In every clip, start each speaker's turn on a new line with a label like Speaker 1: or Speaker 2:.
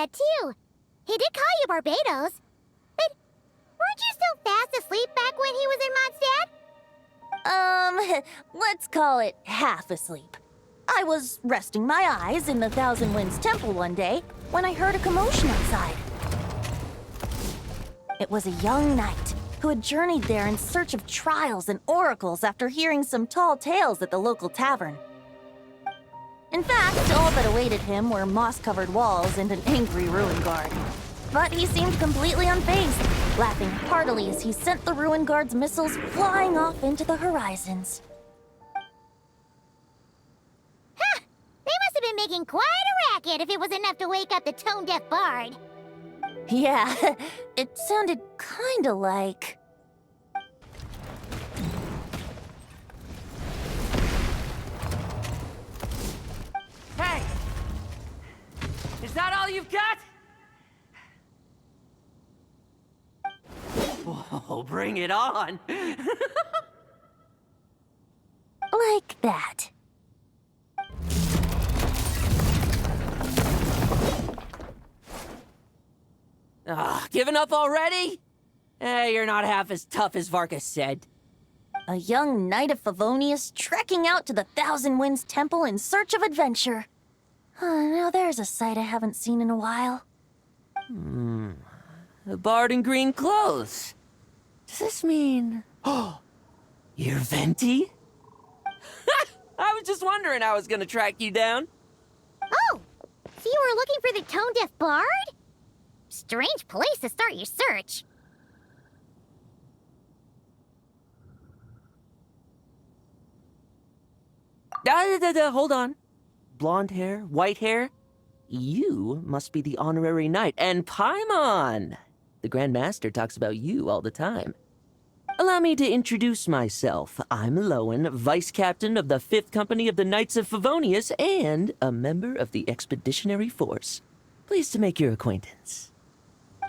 Speaker 1: Mondstadt, too. He did call you Barbados. But weren't you still fast asleep back when he was in Mondstadt?
Speaker 2: Let's call it half asleep. I was resting my eyes in the Thousand Winds Temple one day when I heard a commotion outside. It was a young knight who had journeyed there in search of trials and oracles after hearing some tall tales at the local tavern. In fact, all that awaited him were moss-covered walls and an angry ruin guard. But he seemed completely unfazed, laughing heartily as he sent the ruin guard's missiles flying off into the horizons.
Speaker 1: Huh! They must have been making quite a racket if it was enough to wake up the tone-deaf bard.
Speaker 2: Yeah, it sounded kinda like...
Speaker 3: Hey! Is that all you've got? Whoa, bring it on!
Speaker 2: like that.
Speaker 3: Giving up already? You're not half as tough as Vaka said.
Speaker 2: A young knight of Favonius trekking out to the Thousand Winds Temple in search of adventure. Now there's a sight I haven't seen in a while.
Speaker 3: A bard in green clothes. Does this mean... Oh, you're Venti? I was just wondering I was gonna track you down.
Speaker 1: Oh! So you were looking for the tone-deaf bard? Strange place to start your search.
Speaker 3: Hold on. Blonde hair, white hair? You must be the honorary knight, and Paimon! The Grand Master talks about you all the time. Allow me to introduce myself. I'm Lowen, Vice Captain of the 5th Company of the Knights of Favonius, and a member of the Expeditionary Force. Pleased to make your acquaintance.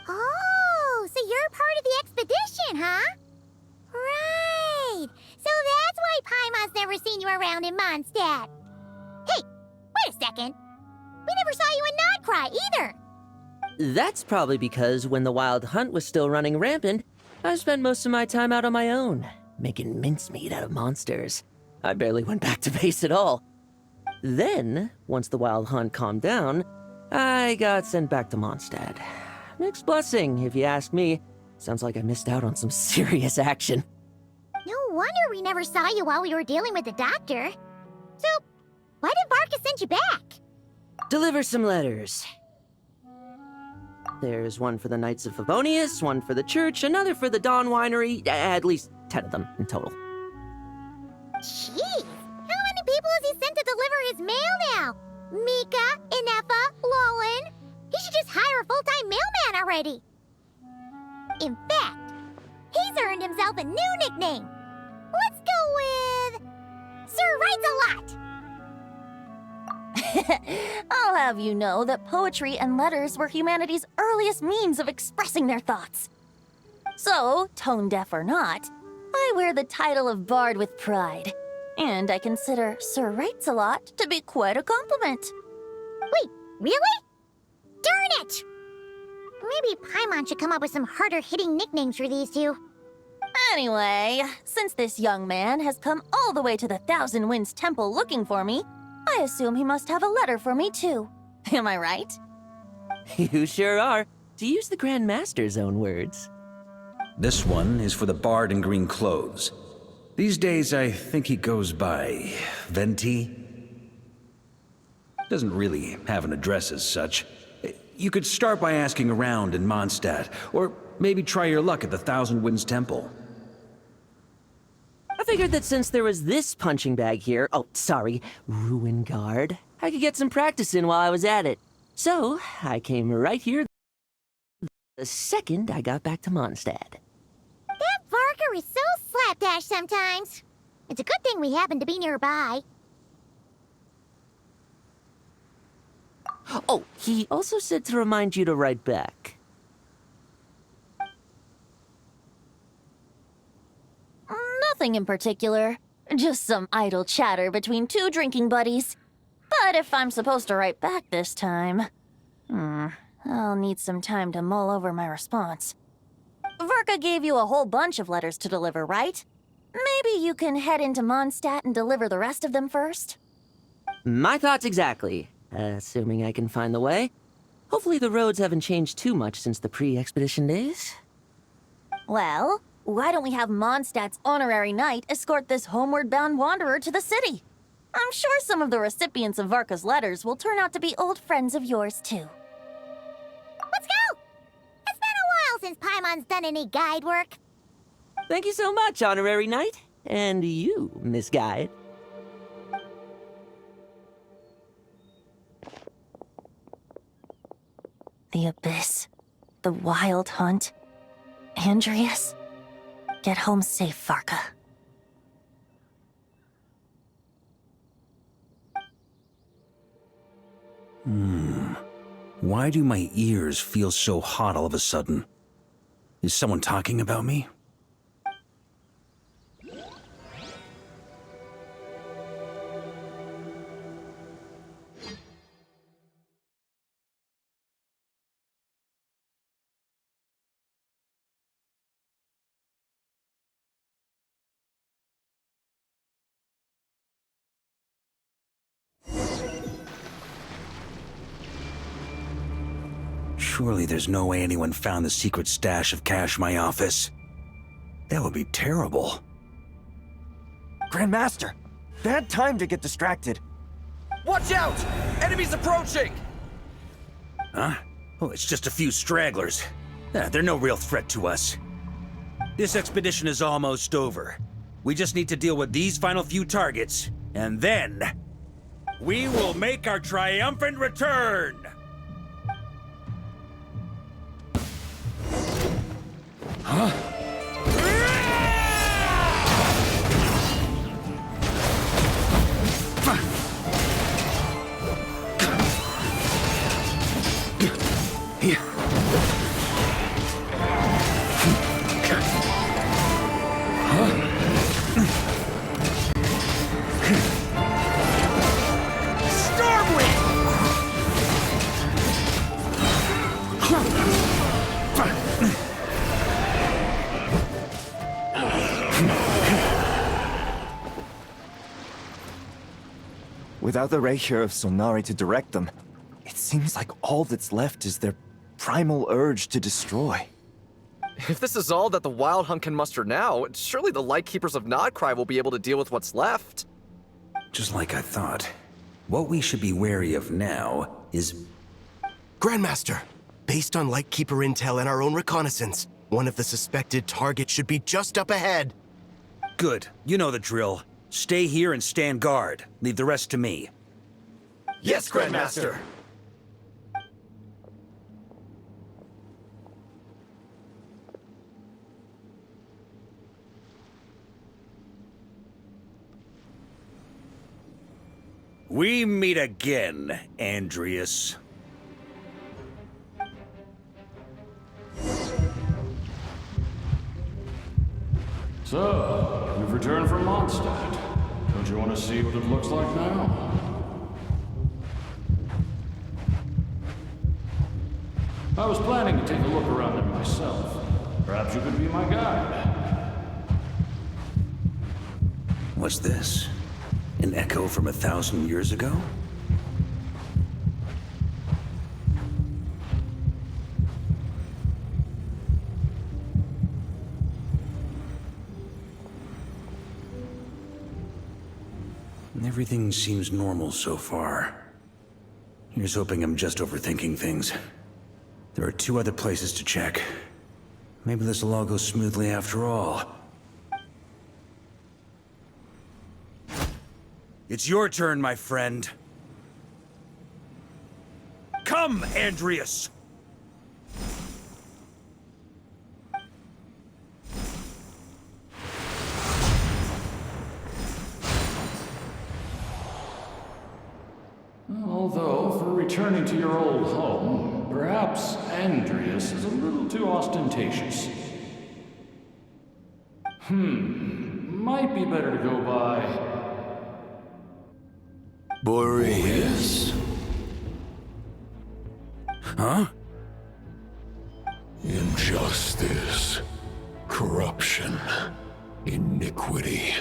Speaker 1: Oh, so you're part of the expedition, huh? Right. So that's why Paimon's never seen you around in Mondstadt. Hey, wait a second. We never saw you in Nodcry either.
Speaker 3: That's probably because when the Wild Hunt was still running rampant, I spent most of my time out on my own, making mincemeat out of monsters. I barely went back to base at all. Then, once the Wild Hunt calmed down, I got sent back to Mondstadt. Mixed blessing, if you ask me. Sounds like I missed out on some serious action.
Speaker 1: No wonder we never saw you while we were dealing with the doctor. So, why did Varka send you back?
Speaker 3: Deliver some letters. There's one for the Knights of Favonius, one for the church, another for the Dawn Winery, at least 10 of them in total.
Speaker 1: Jeez, how many people has he sent to deliver his mail now? Mika, Inefa, Lowen? He should just hire a full-time mailman already. In fact, he's earned himself a new nickname. Let's go with... Sir Writes-A-Lot.
Speaker 2: I'll have you know that poetry and letters were humanity's earliest means of expressing their thoughts. So, tone-deaf or not, I wear the title of Bard with pride. And I consider Sir Writes-A-Lot to be quite a compliment.
Speaker 1: Wait, really? Darn it! Maybe Paimon should come up with some harder-hitting nicknames for these two.
Speaker 2: Anyway, since this young man has come all the way to the Thousand Winds Temple looking for me, I assume he must have a letter for me too. Am I right?
Speaker 3: You sure are, to use the Grand Master's own words.
Speaker 4: This one is for the bard in green clothes. These days, I think he goes by Venti. Doesn't really have an address as such. You could start by asking around in Mondstadt, or maybe try your luck at the Thousand Winds Temple.
Speaker 3: I figured that since there was this punching bag here, ruin guard, I could get some practice in while I was at it. So, I came right here the second I got back to Mondstadt.
Speaker 1: That Varka is so slapdash sometimes. It's a good thing we happen to be nearby.
Speaker 3: Oh, he also said to remind you to write back.
Speaker 2: Nothing in particular. Just some idle chatter between two drinking buddies. But if I'm supposed to write back this time... I I'll need some time to mull over my response. Vaka gave you a whole bunch of letters to deliver, right? Maybe you can head into Mondstadt and deliver the rest of them first?
Speaker 3: My thoughts exactly, assuming I can find the way. Hopefully the roads haven't changed too much since the pre-expedition days.
Speaker 2: Well, why don't we have Mondstadt's honorary knight escort this homeward-bound wanderer to the city? I'm sure some of the recipients of Varka's letters will turn out to be old friends of yours, too.
Speaker 1: Let's go! It's been a while since Paimon's done any guide work.
Speaker 3: Thank you so much, honorary knight. And you, Miss Guide.
Speaker 2: The Abyss. The Wild Hunt. Andreas. Get home safe, Varka.
Speaker 4: Why do my ears feel so hot all of a sudden? Is someone talking about me? Surely there's no way anyone found the secret stash of cash in my office. That would be terrible.
Speaker 5: Grandmaster! Bad time to get distracted.
Speaker 6: Watch out! Enemies approaching!
Speaker 4: Huh? Oh, it's just a few stragglers. They're no real threat to us. This expedition is almost over. We just need to deal with these final few targets, and then we will make our triumphant return!
Speaker 5: Without the Rapier of Solnari to direct them, it seems like all that's left is their primal urge to destroy.
Speaker 6: If this is all that the Wild Hunt can muster now, surely the Lightkeepers of Nodcry will be able to deal with what's left.
Speaker 4: Just like I thought. What we should be wary of now is...
Speaker 7: Grandmaster, based on Lightkeeper intel and our own reconnaissance, one of the suspected targets should be just up ahead.
Speaker 4: Good. You know the drill. Stay here and stand guard. Leave the rest to me.
Speaker 7: Yes, Grandmaster!
Speaker 4: We meet again, Andreas.
Speaker 8: So, you've returned from Mondstadt. Don't you want to see what it looks like now? I was planning to take a look around it myself. Perhaps you could be my guide.
Speaker 4: What's this? An echo from 1,000 years ago? Everything seems normal so far. Here's hoping I'm just overthinking things. There are 2 other places to check. Maybe this will all go smoothly after all. It's your turn, my friend. Come, Andreas!
Speaker 8: Although, for returning to your old home, perhaps Andreas is a little too ostentatious. Might be better to go by...
Speaker 7: Boreas.
Speaker 4: Huh?
Speaker 8: iniquity.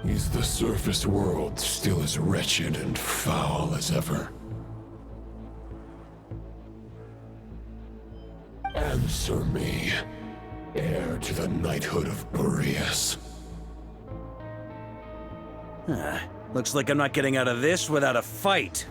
Speaker 8: Is the surface world still as wretched and foul as ever? Answer me, heir to the knighthood of Boreas.
Speaker 4: Looks like I'm not getting out of this without a fight.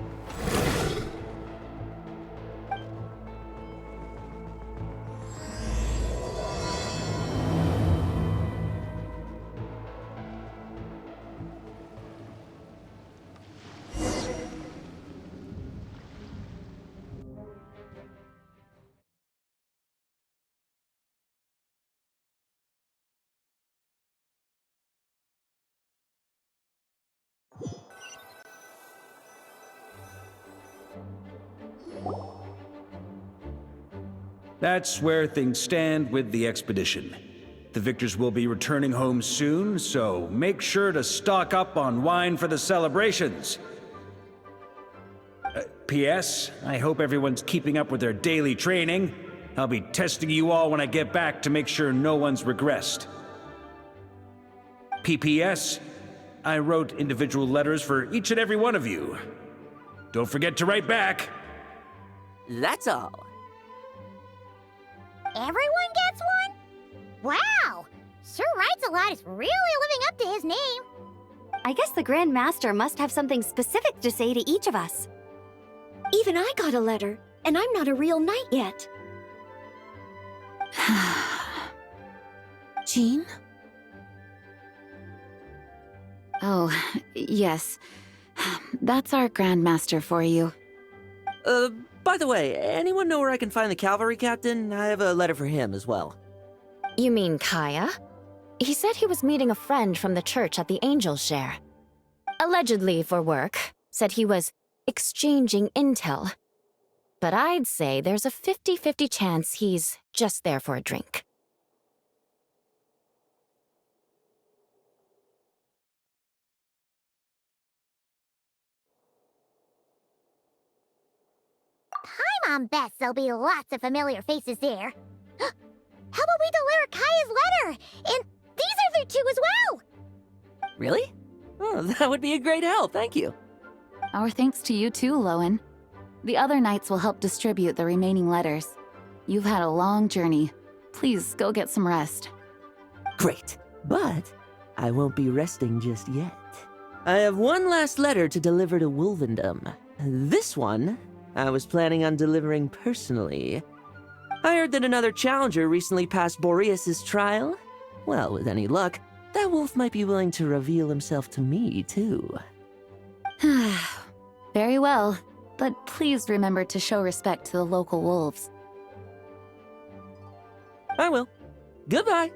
Speaker 4: That's where things stand with the expedition. The victors will be returning home soon, so make sure to stock up on wine for the celebrations. P.S. I hope everyone's keeping up with their daily training. I'll be testing you all when I get back to make sure no one's regressed. P.P.S. I wrote individual letters for each and every one of you. Don't forget to write back.
Speaker 3: That's all.
Speaker 1: Everyone gets one? Wow! Sir Writes-A-Lot is really living up to his name.
Speaker 9: I guess the Grand Master must have something specific to say to each of us. Even I got a letter, and I'm not a real knight yet.
Speaker 2: Jean?
Speaker 10: Oh, yes. That's our Grandmaster for you.
Speaker 3: By the way, anyone know where I can find the cavalry captain? I have a letter for him as well.
Speaker 10: You mean Kaya? He said he was meeting a friend from the church at the Angel Share. Allegedly for work. Said he was exchanging intel. But I'd say there's a 50-50 chance he's just there for a drink.
Speaker 1: Paimon bets there'll be lots of familiar faces there. How about we deliver Kaya's letter? And these are there too as well!
Speaker 3: Really? Oh, that would be a great help, thank you.
Speaker 10: Our thanks to you too, Lowen. The other knights will help distribute the remaining letters. You've had a long journey. Please go get some rest.
Speaker 3: Great, but I won't be resting just yet. I have one last letter to deliver to Wolvendom. This one, I was planning on delivering personally. I heard that another challenger recently passed Boreas' trial. Well, with any luck, that wolf might be willing to reveal himself to me, too.
Speaker 10: Very well, but please remember to show respect to the local wolves.
Speaker 3: I will. Goodbye.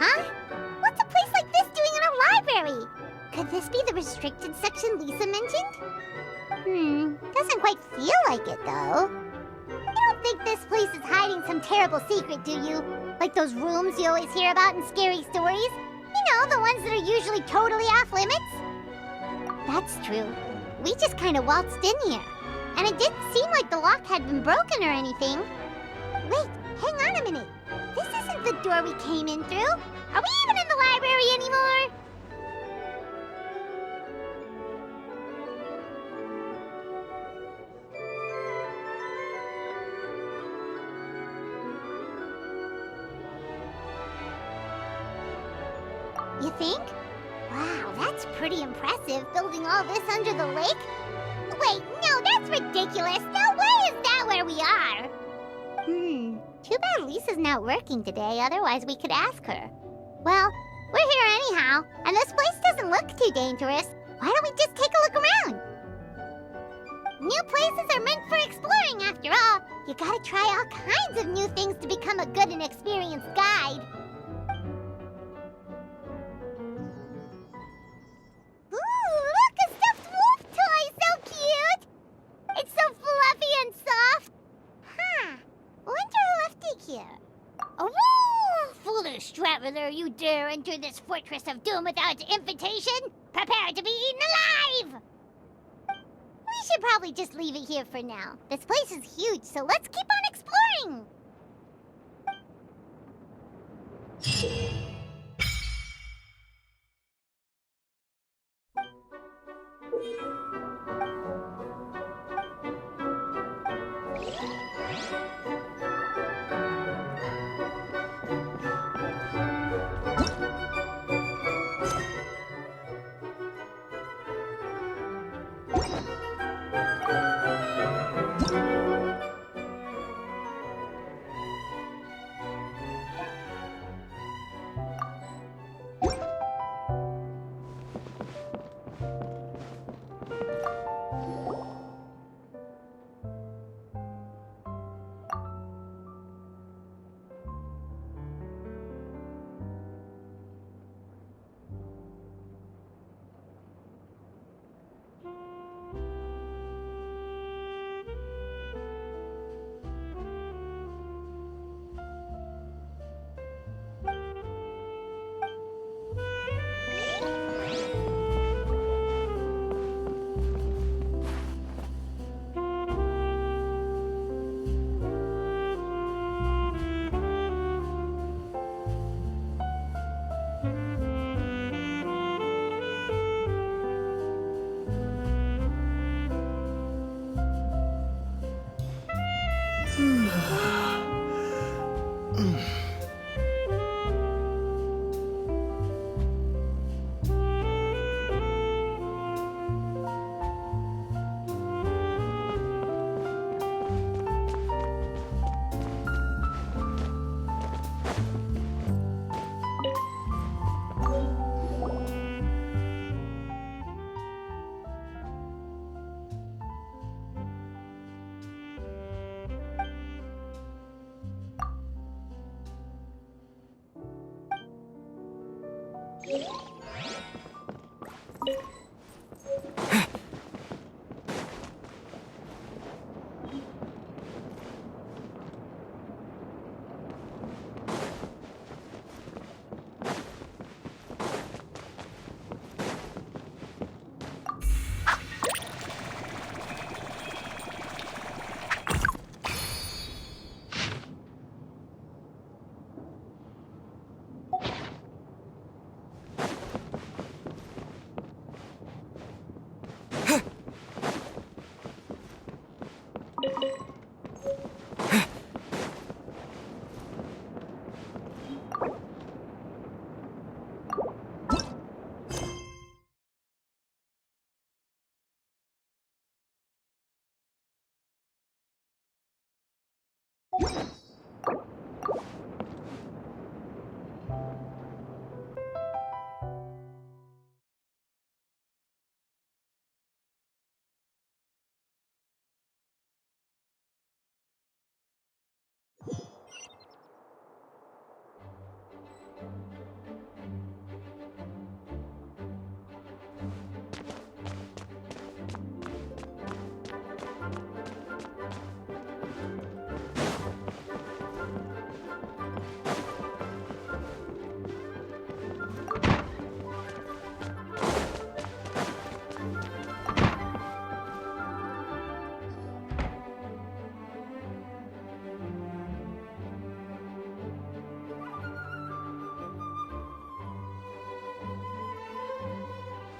Speaker 1: Huh? What's a place like this doing in a library? Could this be the restricted section Lisa mentioned? Doesn't quite feel like it, though. You don't think this place is hiding some terrible secret, do you? Like those rooms you always hear about in scary stories? You know, the ones that are usually totally off limits? That's true. We just kind of waltzed in here. And it didn't seem like the lock had been broken or anything. Wait, hang on a minute. This isn't the door we came in through. Are we even in the library anymore? You think? Wow, that's pretty impressive, building all this under the lake. Wait, no, that's ridiculous. No way is that where we are. Too bad Lisa's not working today, otherwise we could ask her. Well, we're here anyhow, and this place doesn't look too dangerous. Why don't we just take a look around? New places are meant for exploring, after all. You gotta try all kinds of new things to become a good and experienced guide. Ooh, look, a stuffed wolf toy! So cute! It's so fluffy and soft. Huh. Wonder who left it here. Oh, foolish traveler, you dare enter this fortress of doom without invitation? Prepare to be eaten alive! We should probably just leave it here for now. This place is huge, so let's keep on exploring!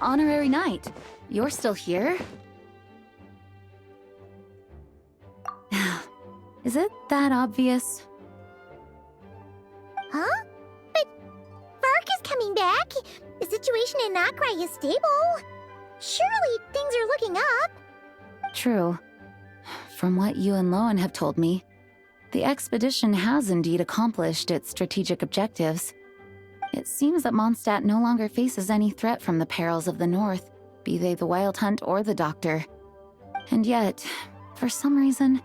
Speaker 10: Honorary Knight, you're still here? Is it that obvious?
Speaker 1: Huh? But Vark is coming back. situation in Nakrai is stable. Surely things are looking up.
Speaker 11: True. From what you and Lowen have told me, the expedition has indeed accomplished its strategic objectives. It seems that Mondstadt no longer faces any threat from the perils of the North, be they the Wild Hunt or the Doctor. And yet, for some reason,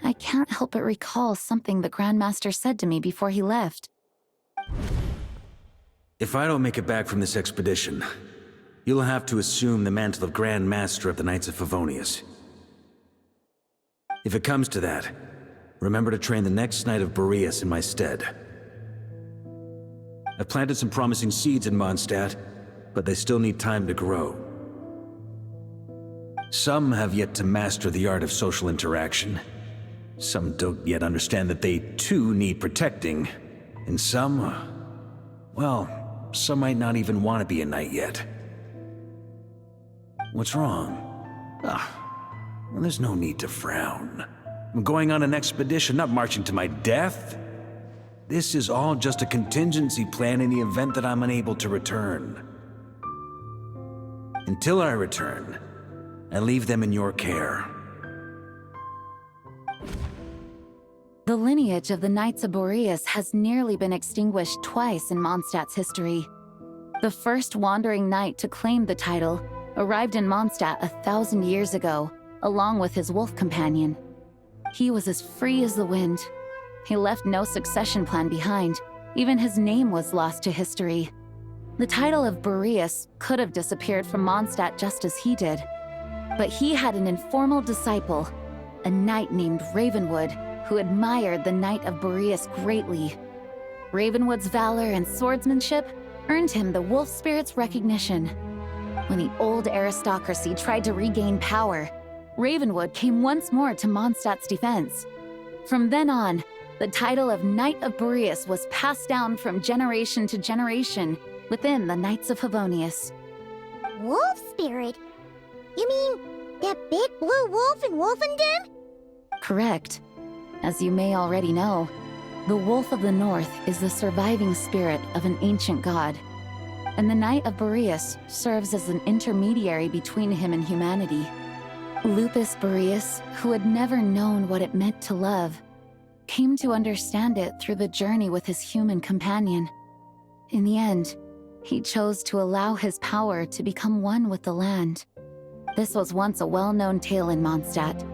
Speaker 11: I can't help but recall something the Grandmaster said to me before he left.
Speaker 4: If I don't make it back from this expedition, you'll have to assume the mantle of Grand Master of the Knights of Favonius. If it comes to that, remember to train the next Knight of Boreas in my stead. I've planted some promising seeds in Mondstadt, but they still need time to grow. Some have yet to master the art of social interaction. Some don't yet understand that they too need protecting. And some, well, some might not even want to be a knight yet. What's wrong? Well, there's no need to frown. I'm going on an expedition, not marching to my death. This is all just a contingency plan in the event that I'm unable to return. Until I return, I leave them in your care.
Speaker 11: The lineage of the Knights of Boreas has nearly been extinguished twice in Mondstadt's history. The first wandering knight to claim the title arrived in Mondstadt 1,000 years ago, along with his wolf companion. He was as free as the wind. He left no succession plan behind. Even his name was lost to history. The title of Boreas could have disappeared from Mondstadt just as he did. But he had an informal disciple, a knight named Ravenwood, who admired the Knight of Boreas greatly. Ravenwood's valor and swordsmanship earned him the wolf spirit's recognition. When the old aristocracy tried to regain power, Ravenwood came once more to Mondstadt's defense. From then on, the title of Knight of Boreas was passed down from generation to generation within the Knights of Favonius.
Speaker 1: Wolf spirit? You mean that big blue wolf in Wolfendom?
Speaker 11: Correct. As you may already know, the Wolf of the North is the surviving spirit of an ancient god, and the Knight of Boreas serves as an intermediary between him and humanity. Lupus Boreas, who had never known what it meant to love, came to understand it through the journey with his human companion. In the end, he chose to allow his power to become one with the land. This was once a well-known tale in Mondstadt,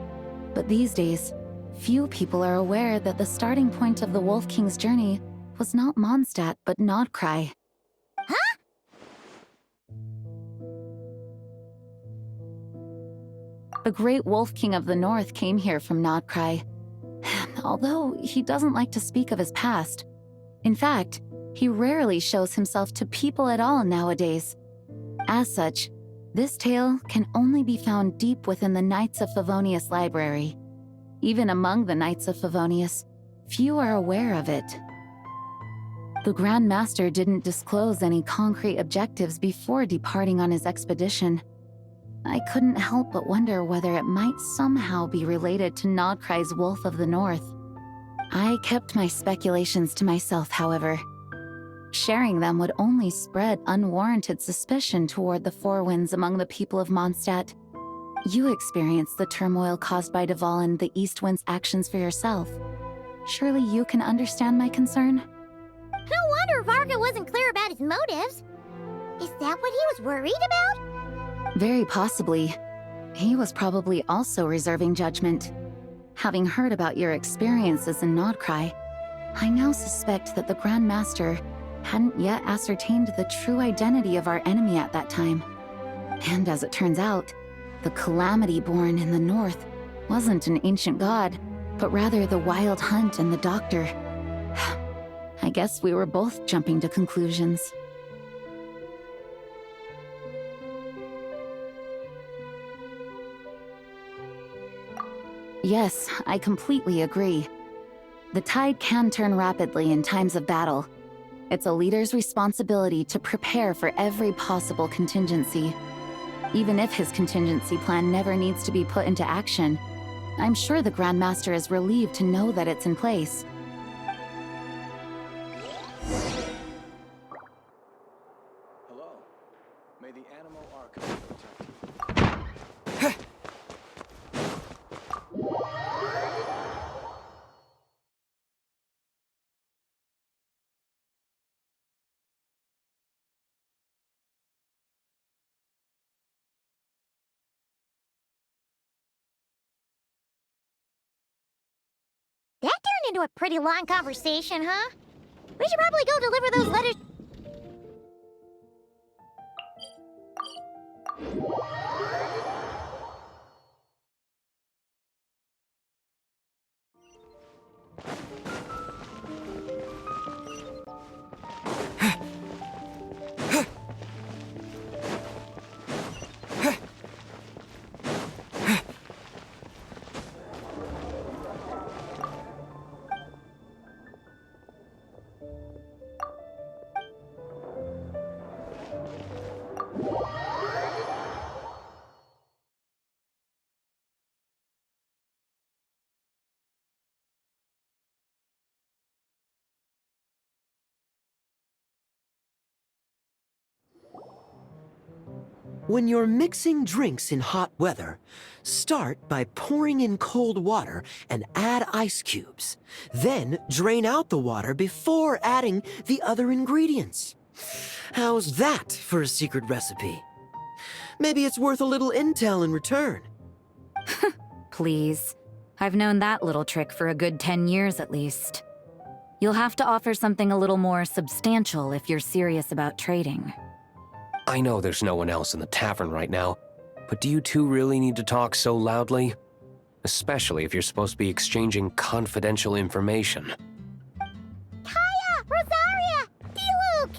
Speaker 11: but these days, few people are aware that the starting point of the Wolf King's journey was not Mondstadt, but Nodcry.
Speaker 1: Huh?
Speaker 11: The great Wolf King of the North came here from Nodcry. Although he doesn't like to speak of his past. In fact, he rarely shows himself to people at all nowadays. As such, this tale can only be found deep within the Knights of Favonius library. Even among the Knights of Favonius, few are aware of it. The Grand Master didn't disclose any concrete objectives before departing on his expedition. I couldn't help but wonder whether it might somehow be related to Nodcry's Wolf of the North. I kept my speculations to myself, however. Sharing them would only spread unwarranted suspicion toward the Four Winds among the people of Mondstadt. You experienced the turmoil caused by Duval and the East Wind's actions for yourself. Surely you can understand my concern?
Speaker 1: No wonder Varga wasn't clear about his motives. Is that what he was worried about?
Speaker 11: Very possibly. He was probably also reserving judgment. Having heard about your experiences in Nodcry, I now suspect that the Grand Master hadn't yet ascertained the true identity of our enemy at that time. And as it turns out, the calamity born in the north wasn't an ancient god, but rather the Wild Hunt and the Doctor. I guess we were both jumping to conclusions. Yes, I completely agree. The tide can turn rapidly in times of battle. It's a leader's responsibility to prepare for every possible contingency. Even if his contingency plan never needs to be put into action, I'm sure the Grand Master is relieved to know that it's in place.
Speaker 1: into a pretty long conversation, huh? We should probably go deliver those letters.
Speaker 3: When you're mixing drinks in hot weather, start by pouring in cold water and add ice cubes. Then drain out the water before adding the other ingredients. How's that for a secret recipe? Maybe it's worth a little intel in return.
Speaker 11: Please. I've known that little trick for a good 10 years at least. You'll have to offer something a little more substantial if you're serious about trading.
Speaker 12: I know there's no one else in the tavern right now, but do you two really need to talk so loudly? Especially if you're supposed to be exchanging confidential information.
Speaker 1: Kaya! Rosaria! D-Luke!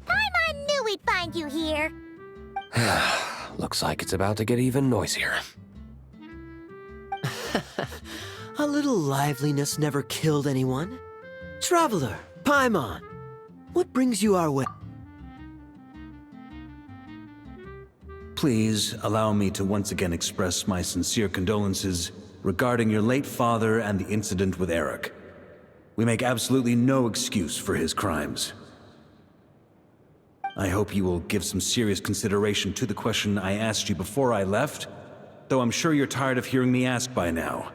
Speaker 1: Paimon knew we'd find you here.
Speaker 12: Looks like it's about to get even noisier.
Speaker 3: A little liveliness never killed anyone. Traveler, Paimon, what brings you our way?
Speaker 4: Please allow me to once again express my sincere condolences regarding your late father and the incident with Eric. We make absolutely no excuse for his crimes. I hope you will give some serious consideration to the question I asked you before I left, though I'm sure you're tired of hearing me ask by now.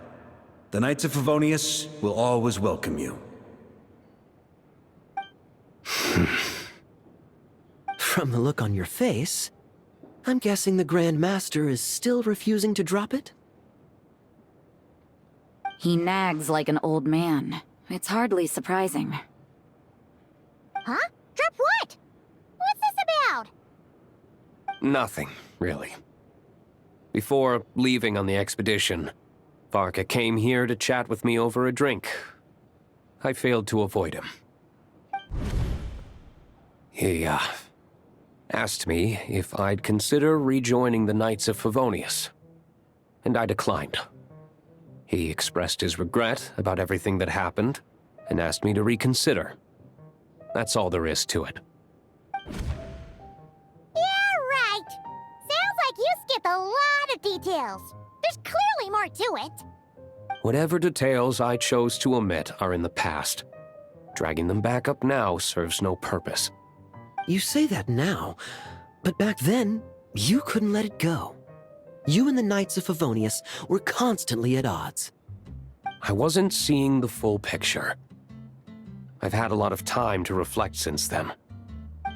Speaker 4: The Knights of Favonius will always welcome you.
Speaker 3: From the look on your face, I'm guessing the Grand Master is still refusing to drop it?
Speaker 11: He nags like an old man. It's hardly surprising.
Speaker 1: Huh? Drop what? What's this about?
Speaker 12: Nothing, really. Before leaving on the expedition, Vaka came here to chat with me over a drink. I failed to avoid him. He, asked me if I'd consider rejoining the Knights of Favonius, and I declined. He expressed his regret about everything that happened, and asked me to reconsider. That's all there is to it.
Speaker 1: Yeah, right. Sounds like you skipped a lot of details. There's clearly more to it.
Speaker 12: Whatever details I chose to omit are in the past. Dragging them back up now serves no purpose.
Speaker 3: You say that now, but back then, you couldn't let it go. You and the Knights of Favonius were constantly at odds.
Speaker 12: I wasn't seeing the full picture. I've had a lot of time to reflect since then.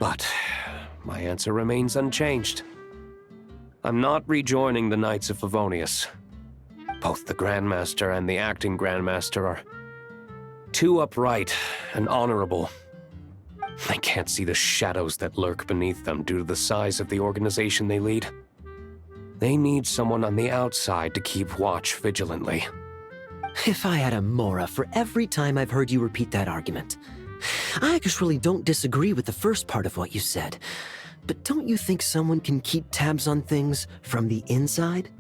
Speaker 12: But my answer remains unchanged. I'm not rejoining the Knights of Favonius. Both the Grandmaster and the acting Grandmaster are too upright and honorable. I can't see the shadows that lurk beneath them due to the size of the organization they lead. They need someone on the outside to keep watch vigilantly.
Speaker 3: If I had a Mora for every time I've heard you repeat that argument. I actually don't disagree with the first part of what you said, but don't you think someone can keep tabs on things from the inside?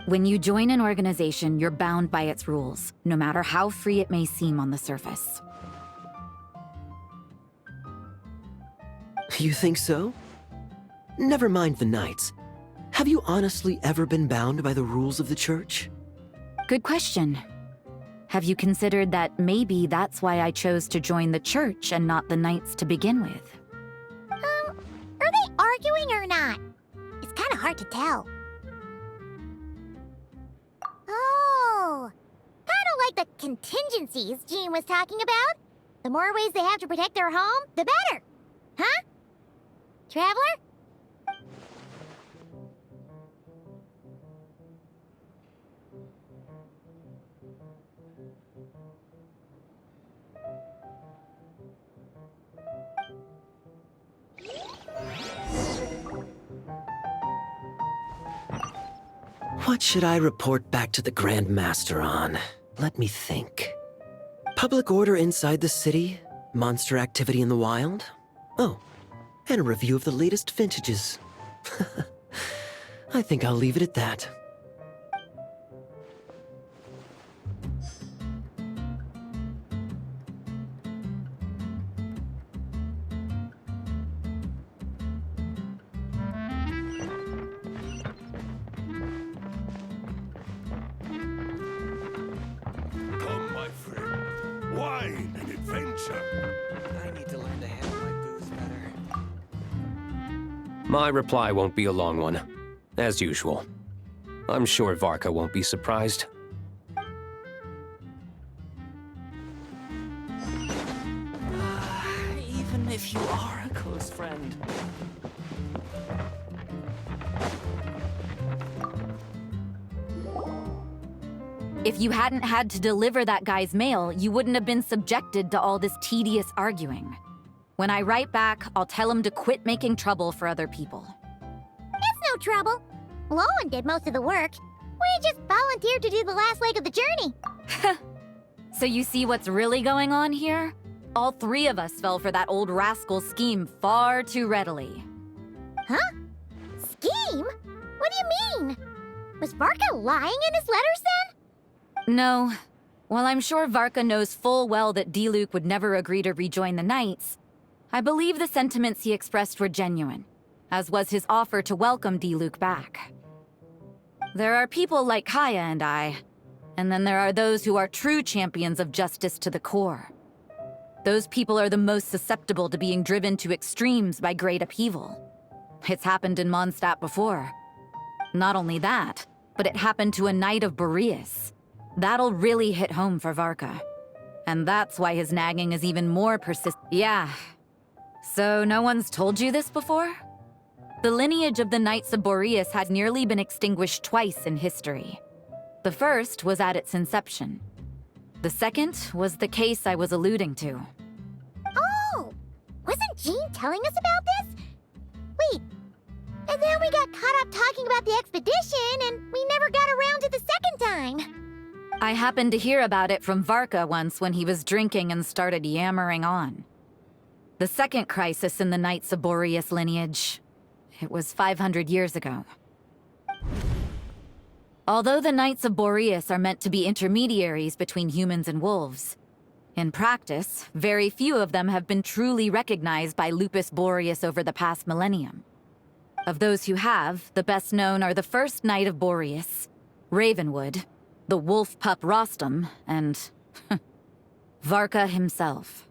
Speaker 11: When you join an organization, you're bound by its rules, no matter how free it may seem on the surface.
Speaker 3: You think so? Never mind the Knights. Have you honestly ever been bound by the rules of the Church?
Speaker 11: Good question. Have you considered that maybe that's why I chose to join the Church and not the Knights to begin with?
Speaker 1: Are they arguing or not? It's kind of hard to tell. Oh, kind of like the contingencies Jean was talking about. The more ways they have to protect their home, the better. Huh? Traveler?
Speaker 3: What should I report back to the Grand Master on? Let me think. Public order inside the city, monster activity in the wild. Oh, and a review of the latest vintages. I think I'll leave it at that.
Speaker 13: Come, my friend. Wine and adventure.
Speaker 5: I need to learn to handle my booze better.
Speaker 12: My reply won't be a long one, as usual. I'm sure Varka won't be surprised.
Speaker 3: Even if you are a close friend.
Speaker 11: If you hadn't had to deliver that guy's mail, you wouldn't have been subjected to all this tedious arguing. When I write back, I'll tell him to quit making trouble for other people.
Speaker 1: It's no trouble. Lowen did most of the work. We just volunteered to do the last leg of the journey.
Speaker 11: So you see what's really going on here? All three of us fell for that old rascal's scheme far too readily.
Speaker 1: Huh? Scheme? What do you mean? Was Varka lying in his letters then?
Speaker 11: No. While I'm sure Varka knows full well that Diluc would never agree to rejoin the Knights, I believe the sentiments he expressed were genuine, as was his offer to welcome Diluc back. There are people like Kaya and I, and then there are those who are true champions of justice to the core. Those people are the most susceptible to being driven to extremes by great upheaval. It's happened in Mondstadt before. Not only that, but it happened to a Knight of Boreas. That'll really hit home for Varka. And that's why his nagging is even more persistent. Yeah. So no one's told you this before? The lineage of the Knights of Boreas has nearly been extinguished twice in history. The first was at its inception. The second was the case I was alluding to.
Speaker 1: Oh! Wasn't Jean telling us about this? Wait. And then we got caught up talking about the expedition, and we never got around to the second time.
Speaker 11: I happened to hear about it from Varka once when he was drinking and started yammering on. The second crisis in the Knights of Boreas lineage. It was 500 years ago. Although the Knights of Boreas are meant to be intermediaries between humans and wolves, in practice, very few of them have been truly recognized by Lupus Boreas over the past millennium. Of those who have, the best known are the first Knight of Boreas, Ravenwood, the wolf pup Rostam, and Varka himself.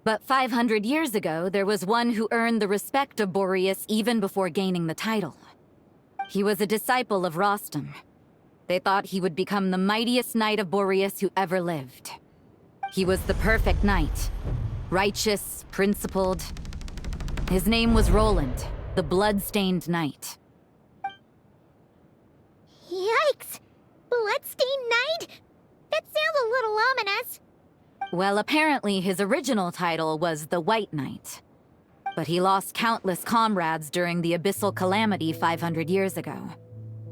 Speaker 11: But 500 years ago, there was one who earned the respect of Boreas even before gaining the title. He was a disciple of Rostam. They thought he would become the mightiest Knight of Boreas who ever lived. He was the perfect knight. Righteous, principled. His name was Roland, the blood-stained knight.
Speaker 1: Yikes! Bloodstained Knight? That sounds a little ominous.
Speaker 11: Well, apparently his original title was the White Knight. But he lost countless comrades during the Abyssal Calamity 500 years ago,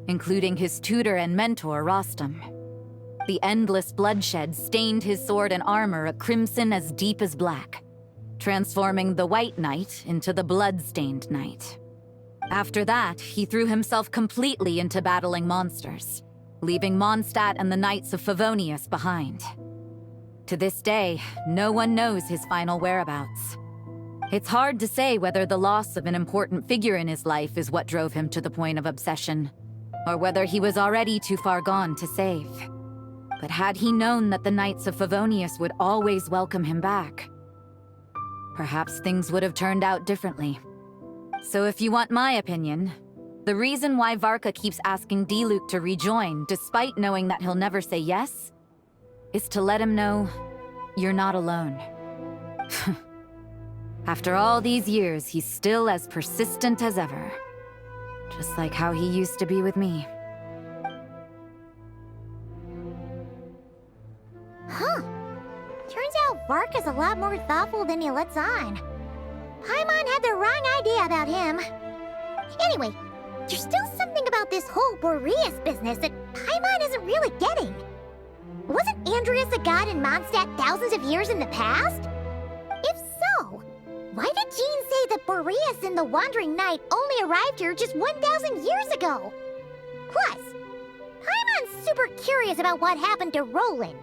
Speaker 11: including his tutor and mentor, Rostam. The endless bloodshed stained his sword and armor a crimson as deep as black, transforming the White Knight into the Blood-Stained Knight. After that, he threw himself completely into battling monsters, leaving Mondstadt and the Knights of Favonius behind. To this day, no one knows his final whereabouts. It's hard to say whether the loss of an important figure in his life is what drove him to the point of obsession, or whether he was already too far gone to save. But had he known that the Knights of Favonius would always welcome him back, perhaps things would have turned out differently. So if you want my opinion, the reason why Varka keeps asking Diluc to rejoin, despite knowing that he'll never say yes, is to let him know you're not alone. After all these years, he's still as persistent as ever. Just like how he used to be with me.
Speaker 1: Huh. Turns out Varka's a lot more thoughtful than he lets on. Paimon had the wrong idea about him. Anyway, there's still something about about this whole Boreas business that Paimon isn't really getting. Wasn't Andreas a god in Mondstadt thousands of years in the past? If so, why did Jean say that Boreas and the Wandering Knight only arrived here just 1,000 years ago? Plus, Paimon's super curious about what happened to Roland.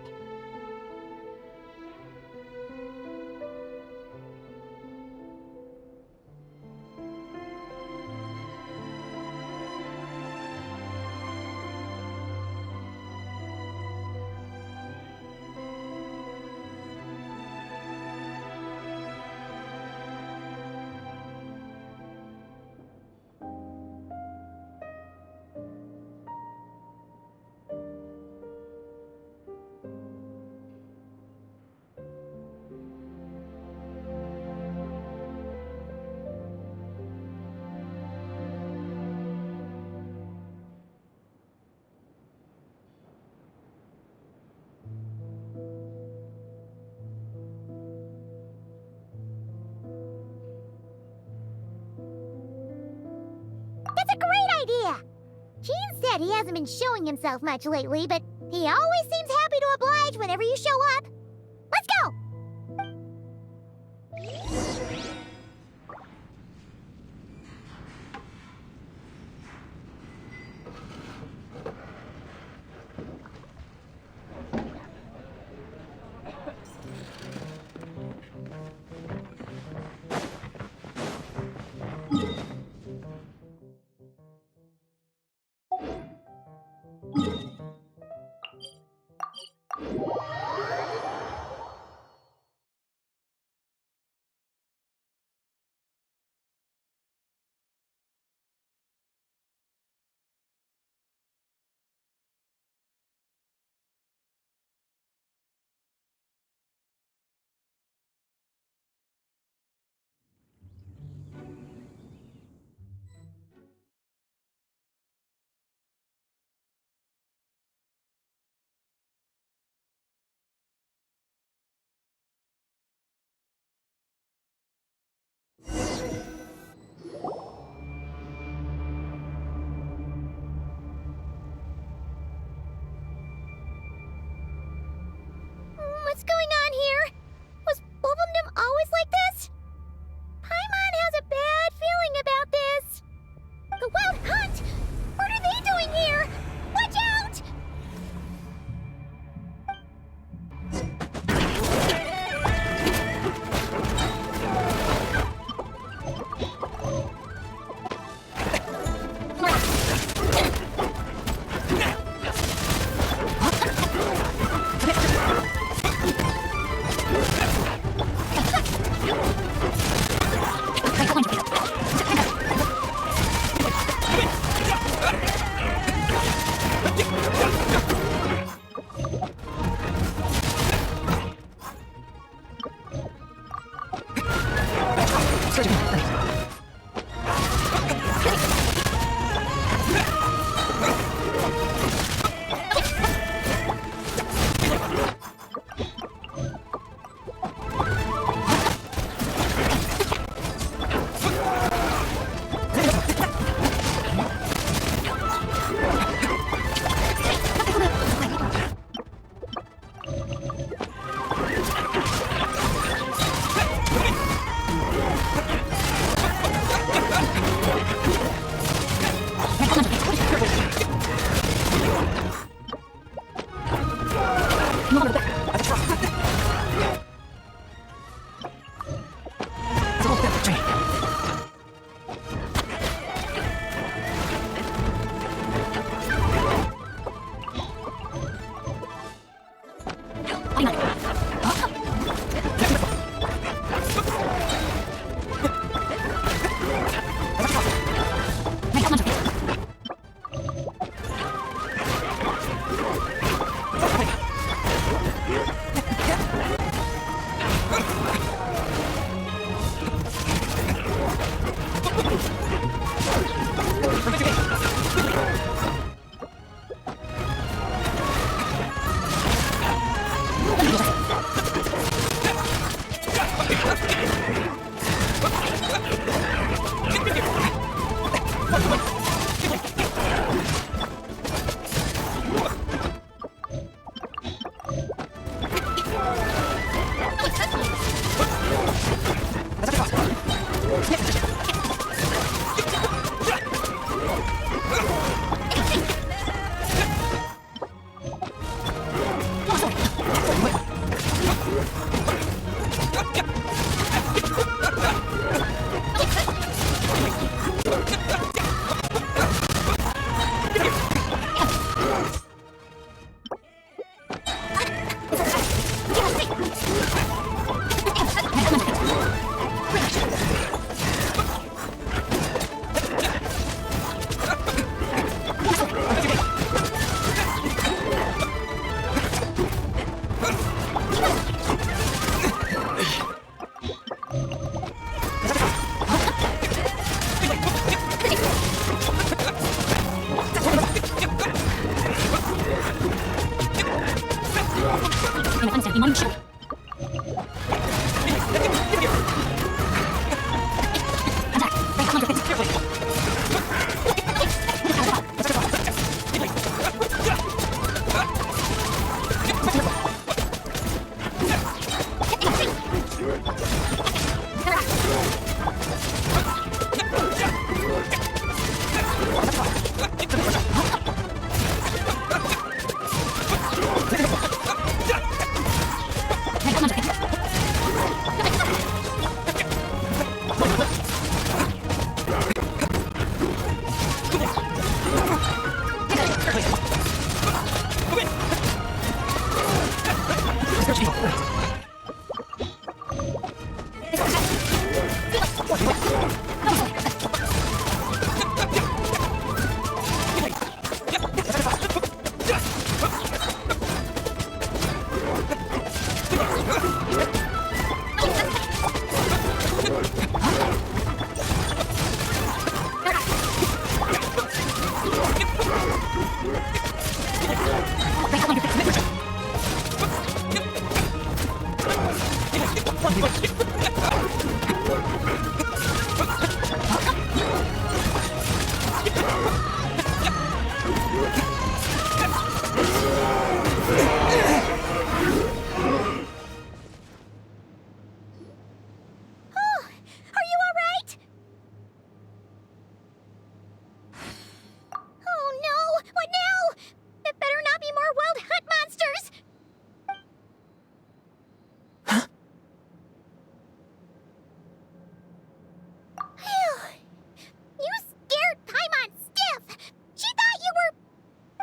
Speaker 1: That's a great idea! Gene said he hasn't been showing himself much lately, but he always seems happy to oblige whenever you show up. Let's go! What's going on here? Was Bulbumdum always like this? Paimon has a bad feeling about this. The Wild Hunt? What are they doing here? Watch out!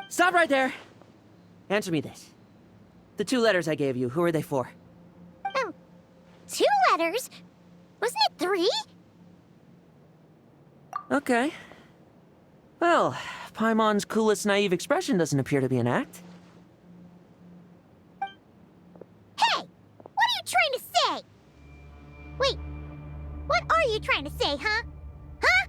Speaker 3: Stop right there! Answer me this. The 2 letters I gave you, who are they for?
Speaker 1: 2 letters? Wasn't it 3?
Speaker 3: Okay. Well, Paimon's coolest naive expression doesn't appear to be an act.
Speaker 1: Hey! What are you trying to say? Wait, what are you trying to say, huh? Huh?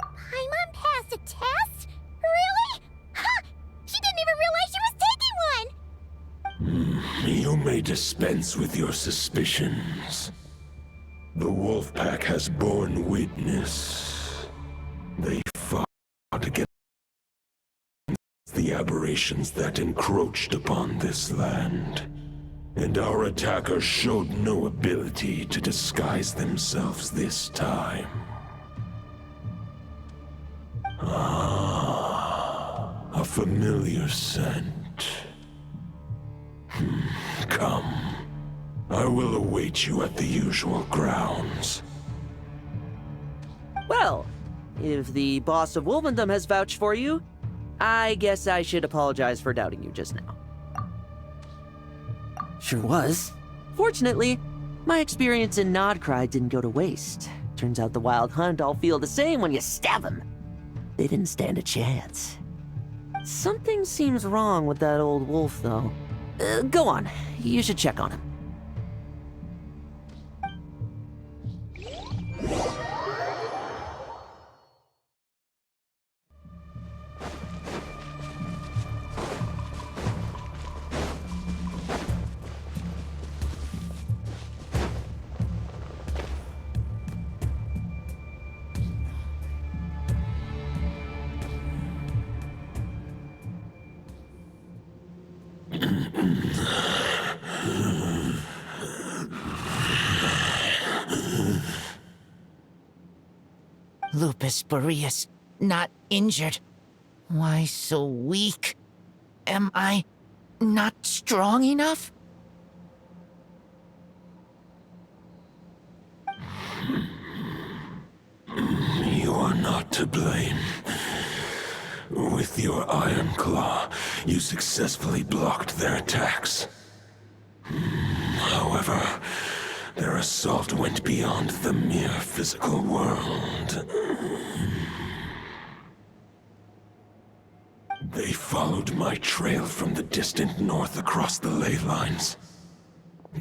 Speaker 1: Paimon passed a test? Really? Huh! She didn't even realize she was taking one!
Speaker 13: You may dispense with your suspicions. The wolf pack has borne witness. They fought against the aberrations that encroached upon this land, and our attackers showed no ability to disguise themselves this time. Ah, a familiar scent. Come. I will await you at the usual grounds.
Speaker 3: Well, if the boss of Wolvendom has vouched for you, I guess I should apologize for doubting you just now. Sure was. Fortunately, my experience in Nodcry didn't go to waste. Turns out the Wild Hunt all feel the same when you stab them. They didn't stand a chance. Something seems wrong with that old wolf, though. Go on. You should check on him.
Speaker 14: Lupus Boreas, not injured. Why so weak? Am I not strong enough?
Speaker 13: You are not to blame. With your Iron Claw, you successfully blocked their attacks. However, their assault went beyond the mere physical world. They followed my trail from the distant north across the ley lines.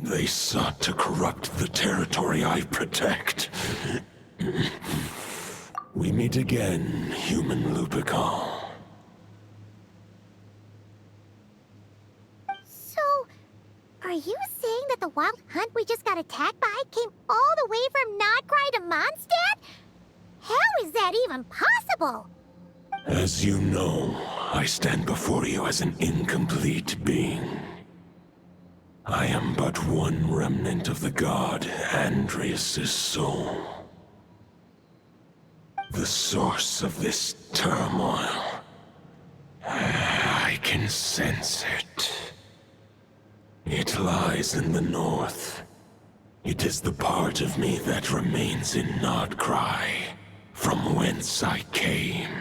Speaker 13: They sought to corrupt the territory I protect. We meet again, human Lupical.
Speaker 1: So, Are you saying that the wild hunt we just got attacked by came all the way from Nodcry to Mondstadt? How is that even possible?
Speaker 13: As you know, I stand before you as an incomplete being. I am but one remnant of the god Andrias' soul. The source of this turmoil. I can sense it. It lies in the north. It is the part of me that remains in Nodcry, from whence I came.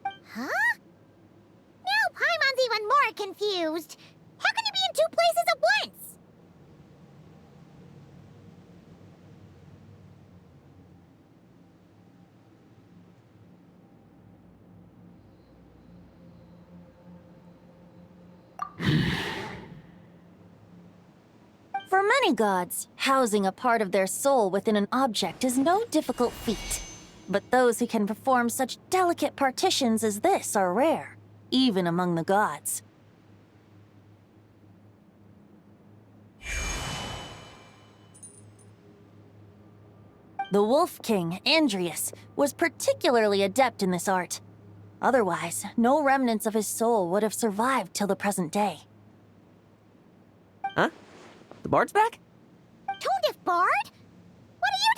Speaker 1: Huh? Now Paimon's even more confused. How can you be in two places at once?
Speaker 2: For many gods, housing a part of their soul within an object is no difficult feat. But those who can perform such delicate partitions as this are rare, even among the gods. The Wolf King, Andrias, was particularly adept in this art. Otherwise, no remnants of his soul would have survived till the present day.
Speaker 3: Huh? The bard's back?
Speaker 1: Toadif Bard? What are you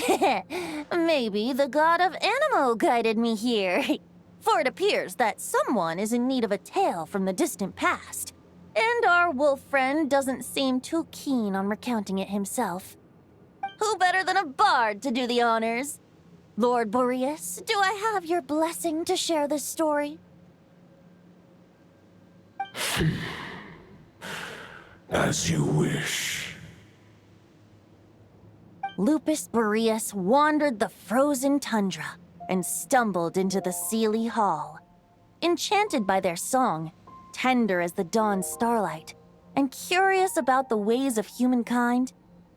Speaker 1: doing here?
Speaker 2: Maybe the god of Animo guided me here. For it appears that someone is in need of a tale from the distant past. And our wolf friend doesn't seem too keen on recounting it himself. Who better than a bard to do the honors? Lord Boreas, do I have your blessing to share this story?
Speaker 13: As you wish.
Speaker 2: Lupus Boreas wandered the frozen tundra and stumbled into the Seelie Hall. Enchanted by their song, tender as the dawn starlight, and curious about the ways of humankind,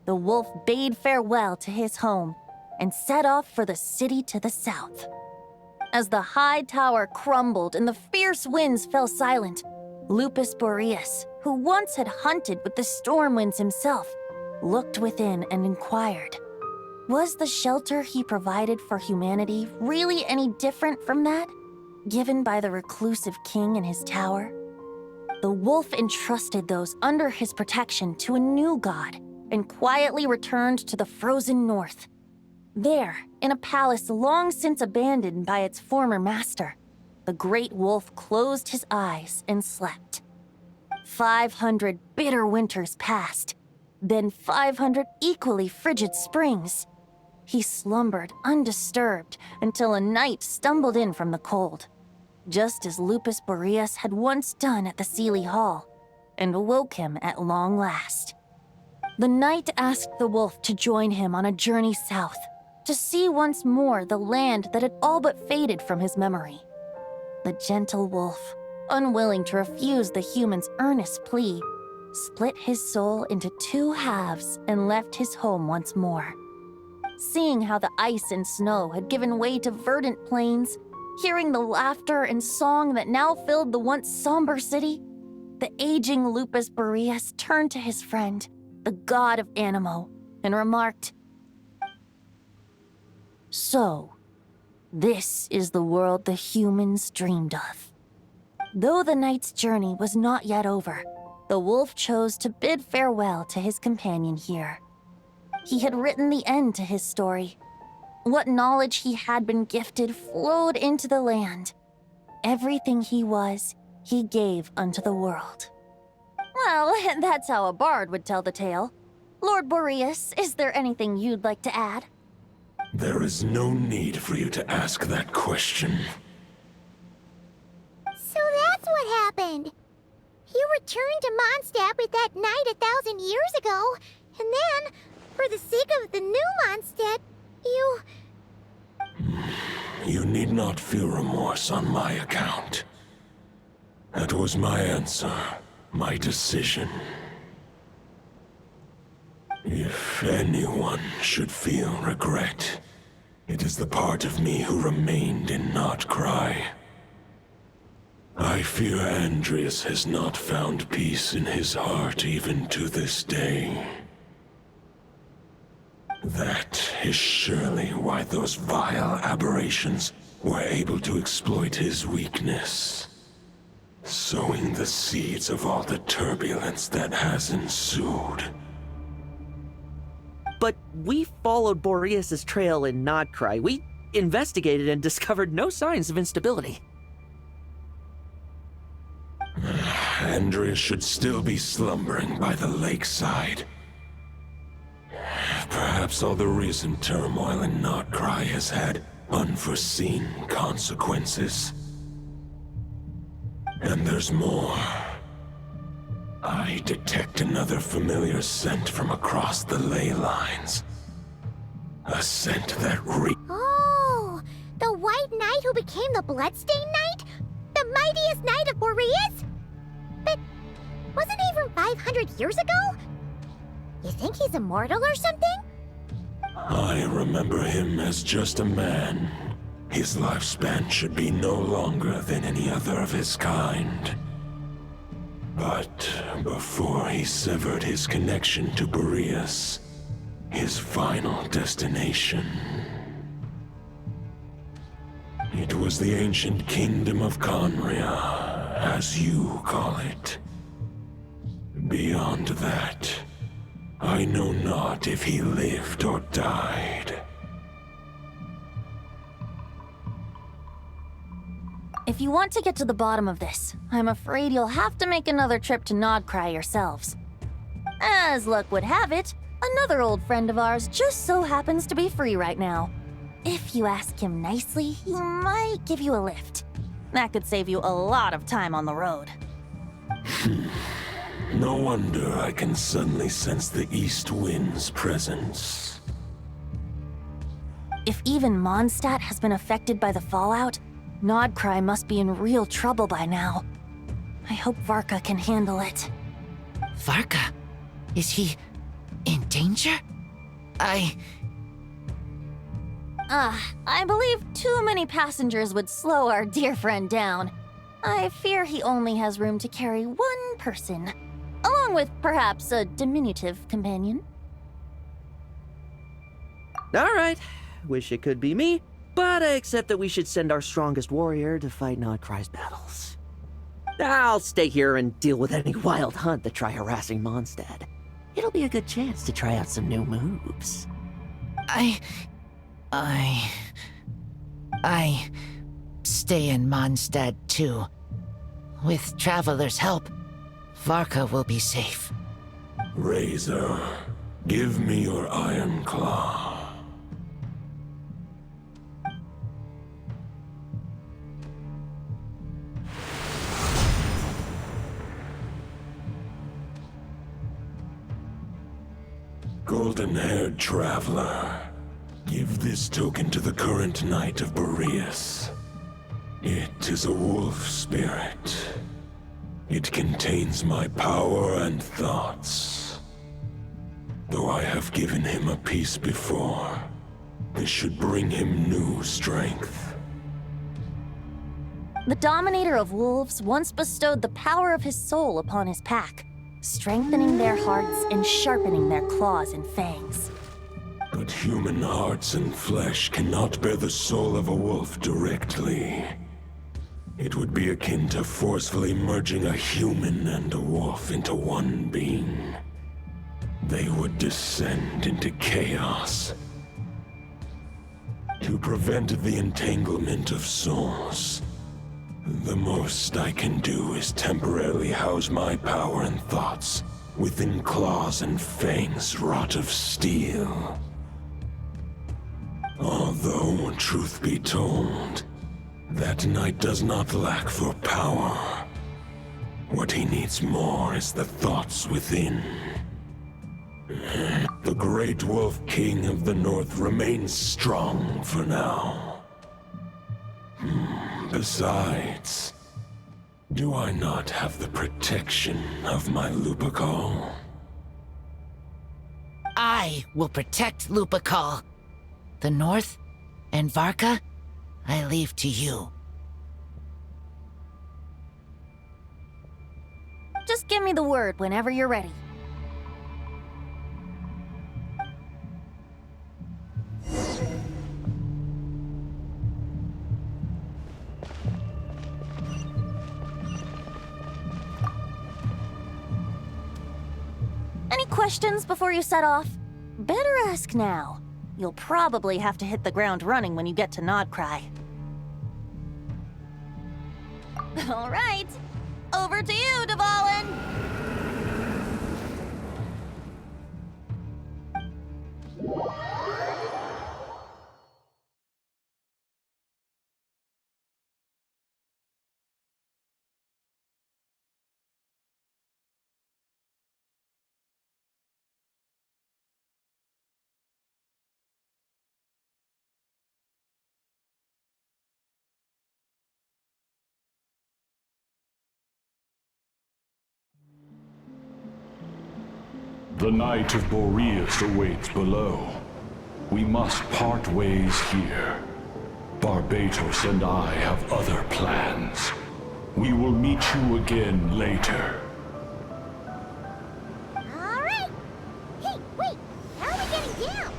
Speaker 2: the wolf bade farewell to his home and set off for the city to the south. As the high tower crumbled and the fierce winds fell silent, Lupus Boreas, who once had hunted with the storm winds himself, looked within and inquired, was the shelter he provided for humanity really any different from that given by the reclusive king in his tower? The wolf entrusted those under his protection to a new god and quietly returned to the frozen north. There, in a palace long since abandoned by its former master, the great wolf closed his eyes and slept. 500 bitter winters passed, then 500 equally frigid springs. He slumbered undisturbed until a night stumbled in from the cold, just as Lupus Boreas had once done at the Seelie Hall, and awoke him at long last. The night asked the wolf to join him on a journey south, to see once more the land that had all but faded from his memory. The gentle wolf, unwilling to refuse the human's earnest plea, split his soul into two halves and left his home once more. Seeing how the ice and snow had given way to verdant plains, hearing the laughter and song that now filled the once somber city, the aging Lupus Boreas turned to his friend, the god of Animo, and remarked, "So, this is the world the humans dreamed of." Though the night's journey was not yet over, the wolf chose to bid farewell to his companion here. He had written the end to his story. What knowledge he had been gifted flowed into the land. Everything he was, he gave unto the world. Well, that's how a bard would tell the tale. Lord Boreas, is there anything you'd like to add?
Speaker 13: There is no need for you to ask that question.
Speaker 1: So that's what happened. You returned to Mondstadt with that night 1,000 years ago, and then, for the sake of the new Mondstadt, you...
Speaker 13: You need not feel remorse on my account. That was my answer, my decision. If anyone should feel regret, it is the part of me who remained in Nodcry. I fear Andreas has not found peace in his heart even to this day. That is surely why those vile aberrations were able to exploit his weakness, sowing the seeds of all the turbulence that has ensued.
Speaker 3: But we followed Boreas' trail in Nodcry. We investigated and discovered no signs of instability.
Speaker 13: Andreas should still be slumbering by the lakeside. Perhaps all the recent turmoil in Nodcry has had unforeseen consequences. And there's more. I detect another familiar scent from across the ley lines. A scent that
Speaker 1: Oh, the White Knight who became the Bloodstained Knight? The mightiest knight of Boreas? But wasn't he from 500 years ago? You think he's immortal or something?
Speaker 13: I remember him as just a man. His lifespan should be no longer than any other of his kind. But before he severed his connection to Boreas, his final destination, it was the ancient kingdom of Conria, as you call it. Beyond that, I know not if he lived or died.
Speaker 2: If you want to get to the bottom of this, I'm afraid you'll have to make another trip to Nodcry yourselves. As luck would have it, another old friend of ours just so happens to be free right now. If you ask him nicely, he might give you a lift. That could save you a lot of time on the road.
Speaker 13: No wonder I can suddenly sense the east wind's presence.
Speaker 2: If even Mondstadt has been affected by the fallout, Nodcry must be in real trouble by now. I hope Varka can handle it.
Speaker 14: Varka? Is he in danger?
Speaker 2: I believe too many passengers would slow our dear friend down. I fear he only has room to carry one person, along with perhaps a diminutive companion.
Speaker 3: All right, wish it could be me, but I accept that we should send our strongest warrior to fight Nodcry's battles. I'll stay here and deal with any wild hunt that try harassing Mondstadt. It'll be a good chance to try out some new moves.
Speaker 14: I stay in Mondstadt too. With Traveler's help, Varka will be safe.
Speaker 13: Razor, give me your iron claw. Golden-haired traveler, give this token to the current knight of Boreas. It is a wolf spirit. It contains my power and thoughts. Though I have given him a piece before, this should bring him new strength.
Speaker 2: The Dominator of Wolves once bestowed the power of his soul upon his pack, strengthening their hearts and sharpening their claws and fangs.
Speaker 13: But human hearts and flesh cannot bear the soul of a wolf directly. It would be akin to forcefully merging a human and a wolf into one being. They would descend into chaos. To prevent the entanglement of souls, the most I can do is temporarily house my power and thoughts within claws and fangs wrought of steel. Although, truth be told, that knight does not lack for power. What he needs more is the thoughts within. The Great Wolf King of the North remains strong for now. Besides, do I not have the protection of my Lupacol?
Speaker 14: I will protect Lupacol. The North and Varka, I leave to you.
Speaker 2: Just give me the word whenever you're ready. Any questions before you set off? Better ask now. You'll probably have to hit the ground running when you get to Nodcry. All right, over to you, Dvalin!
Speaker 8: The Knight of Boreas awaits below. We must part ways here. Barbatos and I have other plans. We will meet you again later.
Speaker 1: All right. Hey, wait. How are we getting down?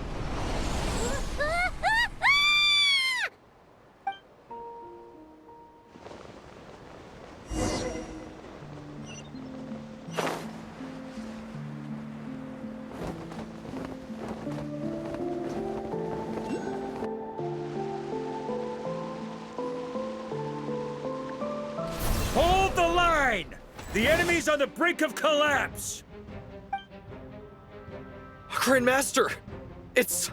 Speaker 4: Hold the line! The enemy's on the brink of collapse!
Speaker 6: Grandmaster! It's...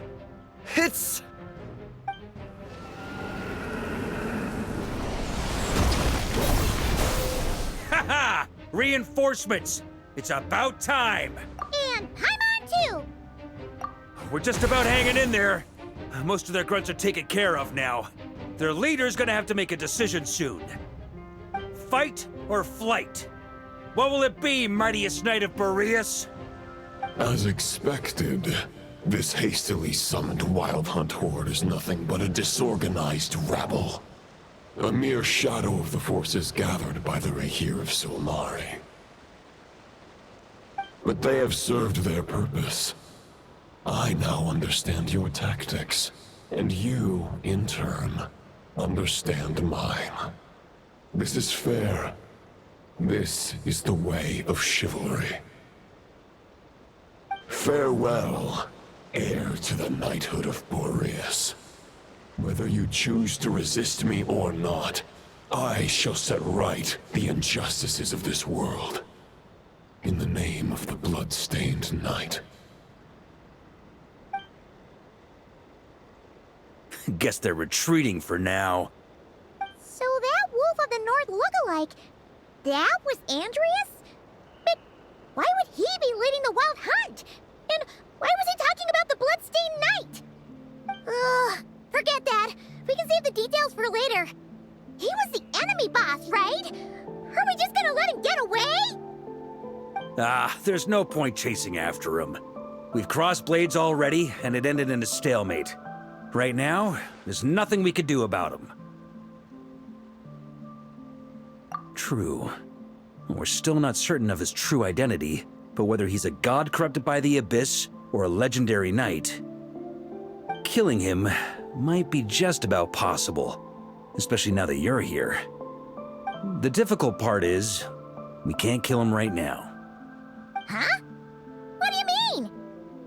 Speaker 4: Haha! Reinforcements! It's about time!
Speaker 1: And Paimon too!
Speaker 4: We're just about hanging in there. Most of their grunts are taken care of now. Their leader's gonna have to make a decision soon. Fight or flight? What will it be, mightiest Knight of Boreas?
Speaker 13: As expected, this hastily summoned Wild Hunt horde is nothing but a disorganized rabble. A mere shadow of the forces gathered by the Rahir of Solnari. But they have served their purpose. I now understand your tactics, and you, in turn, understand mine. This is fair. This is the way of chivalry. Farewell, heir to the knighthood of Boreas. Whether you choose to resist me or not, I shall set right the injustices of this world. In the name of the blood-stained knight.
Speaker 4: Guess they're retreating for now.
Speaker 1: So that Wolf of the North lookalike, that was Andreas? But why would he be leading the Wild Hunt? And why was he talking about the Bloodstained Knight? Ugh, forget that. We can save the details for later. He was the enemy boss, right? Are we just gonna let him get away?
Speaker 4: There's no point chasing after him. We've crossed blades already, and it ended in a stalemate. Right now, there's nothing we could do about him. True. We're still not certain of his true identity, but whether he's a god corrupted by the Abyss or a legendary knight, killing him might be just about possible, especially now that you're here. The difficult part is, we can't kill him right now.
Speaker 1: Huh? What do you mean?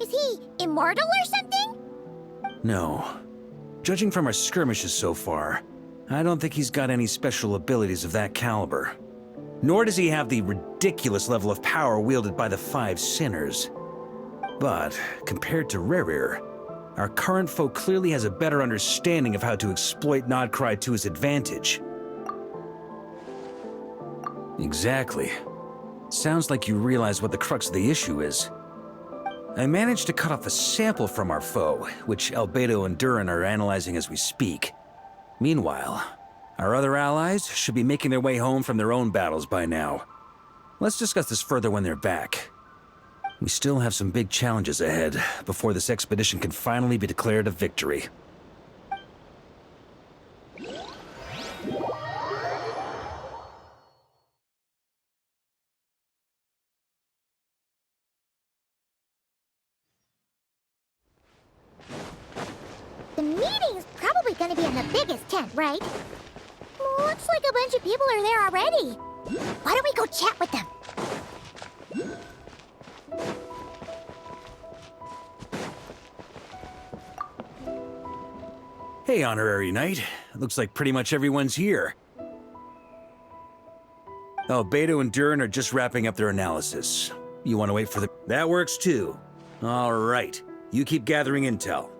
Speaker 1: Is he immortal or something?
Speaker 4: No. Judging from our skirmishes so far, I don't think he's got any special abilities of that caliber. Nor does he have the ridiculous level of power wielded by the Five Sinners. But, compared to Rerir, our current foe clearly has a better understanding of how to exploit Nodcry to his advantage. Exactly. Sounds like you realize what the crux of the issue is. I managed to cut off a sample from our foe, which Albedo and Durin are analyzing as we speak. Meanwhile, our other allies should be making their way home from their own battles by now. Let's discuss this further when they're back. We still have some big challenges ahead before this expedition can finally be declared a victory.
Speaker 1: be in the biggest tent, right? Looks like a bunch of people are there already. Why don't we go chat with them?
Speaker 4: Hey, Honorary Knight. Looks like pretty much everyone's here. Oh, Beto and Durin are just wrapping up their analysis. You want to wait for the... That works too. All right. You keep gathering intel.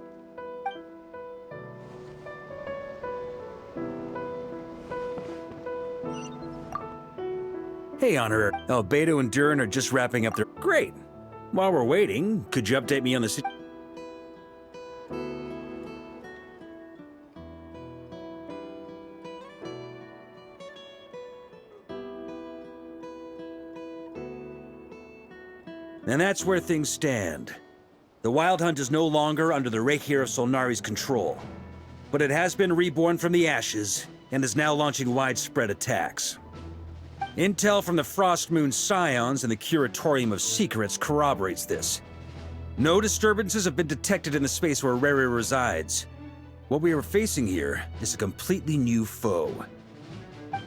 Speaker 4: Hey, Honor. Oh, Beto and Durin are just wrapping up their... Great. While we're waiting, could you update me on the... And that's where things stand. The Wild Hunt is no longer under the Reikir of Solnari's control, but it has been reborn from the ashes and is now launching widespread attacks. Intel from the Frost Moon Scions and the Curatorium of Secrets corroborates this. No disturbances have been detected in the space where Rere resides. What we are facing here is a completely new foe.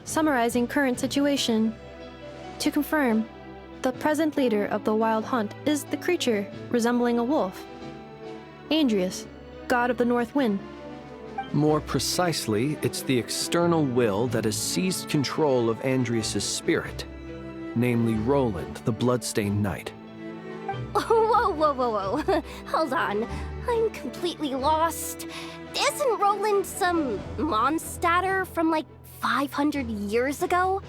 Speaker 15: Summarizing current situation. To confirm, the present leader of the Wild Hunt is the creature resembling a wolf. Andrius, god of the North Wind.
Speaker 6: More precisely, it's the external will that has seized control of Andrius' spirit, namely Roland, the Bloodstained Knight.
Speaker 9: Whoa, whoa, whoa, whoa. Hold on. I'm completely lost. Isn't Roland some monstatter from like 500 years ago?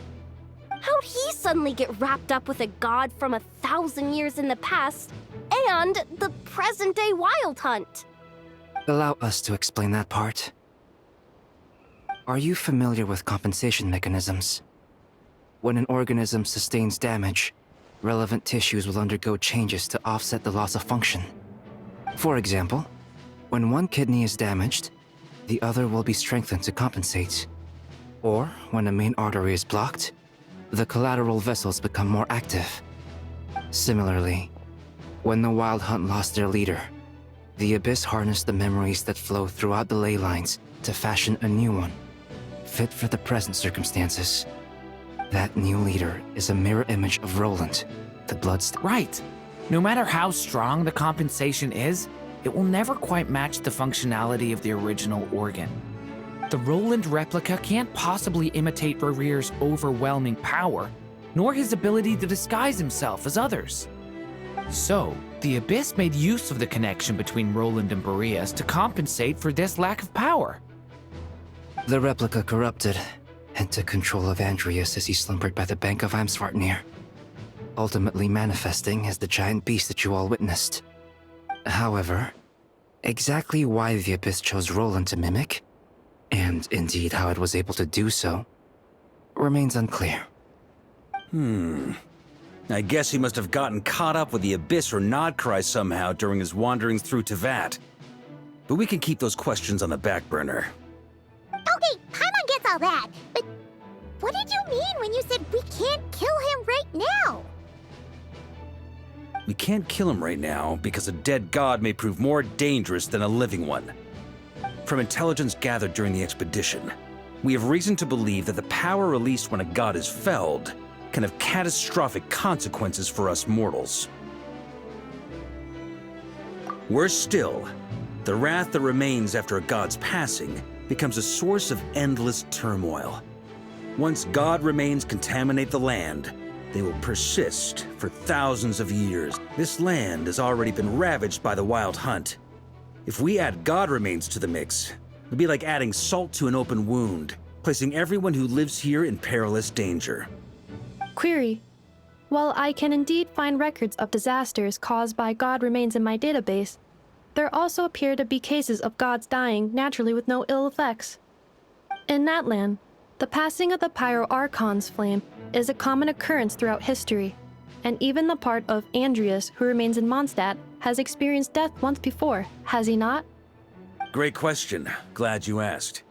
Speaker 9: How'd he suddenly get wrapped up with a god from 1,000 years in the past and the present-day Wild Hunt?
Speaker 16: Allow us to explain that part. Are you familiar with compensation mechanisms? When an organism sustains damage, relevant tissues will undergo changes to offset the loss of function. For example, when one kidney is damaged, the other will be strengthened to compensate. Or, when a main artery is blocked, the collateral vessels become more active. Similarly, when the Wild Hunt lost their leader, the Abyss harnessed the memories that flow throughout the ley lines to fashion a new one, fit for the present circumstances. That new leader is a mirror image of Roland, the Bloodstained.
Speaker 14: Right. No matter how strong the compensation is, it will never quite match the functionality of the original organ. The Roland replica can't possibly imitate Rere's overwhelming power, nor his ability to disguise himself as others. So, the Abyss made use of the connection between Roland and Boreas to compensate for this lack of power.
Speaker 16: The replica corrupted and took control of Andrius as he slumbered by the bank of Eimsvartnir, ultimately manifesting as the giant beast that you all witnessed. However, exactly why the Abyss chose Roland to mimic, and indeed how it was able to do so, remains unclear.
Speaker 4: I guess he must have gotten caught up with the Abyss or Nodcry somehow during his wanderings through Tevat. But we can keep those questions on the back burner.
Speaker 1: Okay, Paimon gets all that, but what did you mean when you said we can't kill him right now?
Speaker 4: We can't kill him right now because a dead god may prove more dangerous than a living one. From intelligence gathered during the expedition, we have reason to believe that the power released when a god is felled can have catastrophic consequences for us mortals. Worse still, the wrath that remains after a god's passing becomes a source of endless turmoil. Once god remains contaminate the land, they will persist for thousands of years. This land has already been ravaged by the Wild Hunt. If we add god remains to the mix, it'll be like adding salt to an open wound, placing everyone who lives here in perilous danger.
Speaker 15: Query. While I can indeed find records of disasters caused by god remains in my database, there also appear to be cases of gods dying naturally with no ill effects. In that land, the passing of the Pyro-Archon's flame is a common occurrence throughout history, and even the part of Andrius who remains in Mondstadt has experienced death once before, has he not?
Speaker 4: Great question. Glad you asked.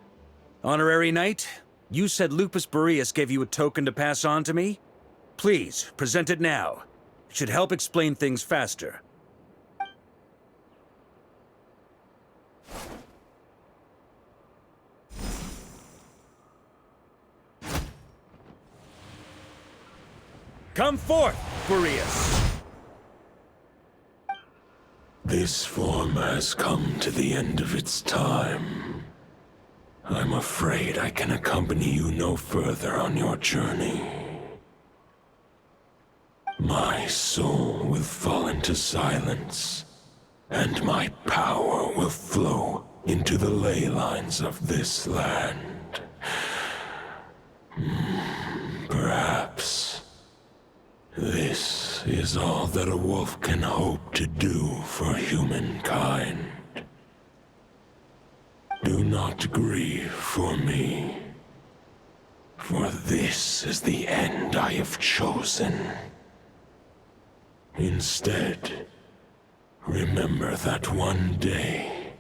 Speaker 4: Honorary Knight, you said Lupus Boreas gave you a token to pass on to me? Please, present it now. It should help explain things faster. Come forth, Boreas!
Speaker 13: This form has come to the end of its time. I'm afraid I can accompany you no further on your journey. My soul will fall into silence, and my power will flow into the ley lines of this land. Perhaps this is all that a wolf can hope to do for humankind. Do not grieve for me, for this is the end I have chosen. Instead, remember that one day,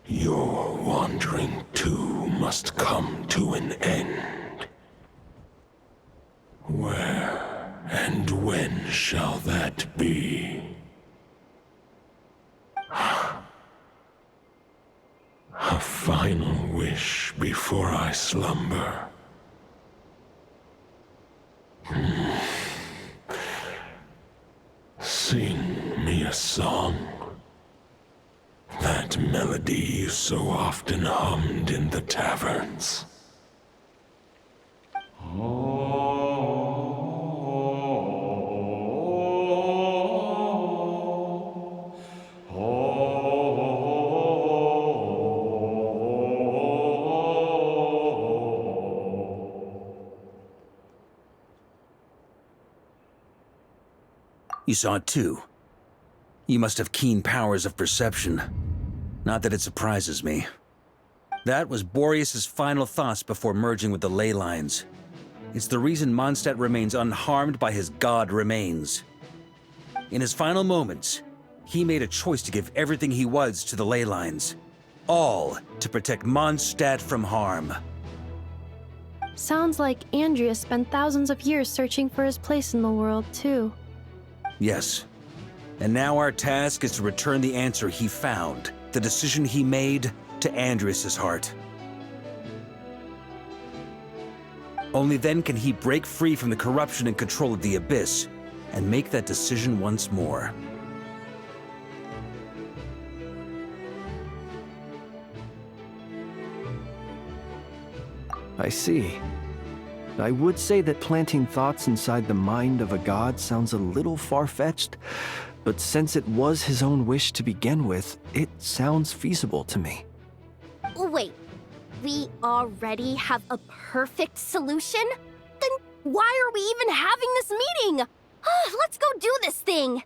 Speaker 13: your wandering too must come to an end. Where and when shall that be? A final wish before I slumber. Sing me a song. That melody you so often hummed in the taverns.
Speaker 4: You saw it too. You must have keen powers of perception. Not that it surprises me. That was Boreas' final thoughts before merging with the ley lines. It's the reason Mondstadt remains unharmed by his god remains. In his final moments, he made a choice to give everything he was to the ley lines. All to protect Mondstadt from harm.
Speaker 15: Sounds like Andreas spent thousands of years searching for his place in the world, too.
Speaker 4: Yes. And now our task is to return the answer he found, the decision he made, to Andreas' heart. Only then can he break free from the corruption and control of the Abyss, and make that decision once more.
Speaker 6: I see. I would say that planting thoughts inside the mind of a god sounds a little far-fetched, but since it was his own wish to begin with, it sounds feasible to me.
Speaker 9: Wait, we already have a perfect solution? Then why are we even having this meeting? Let's go do this thing!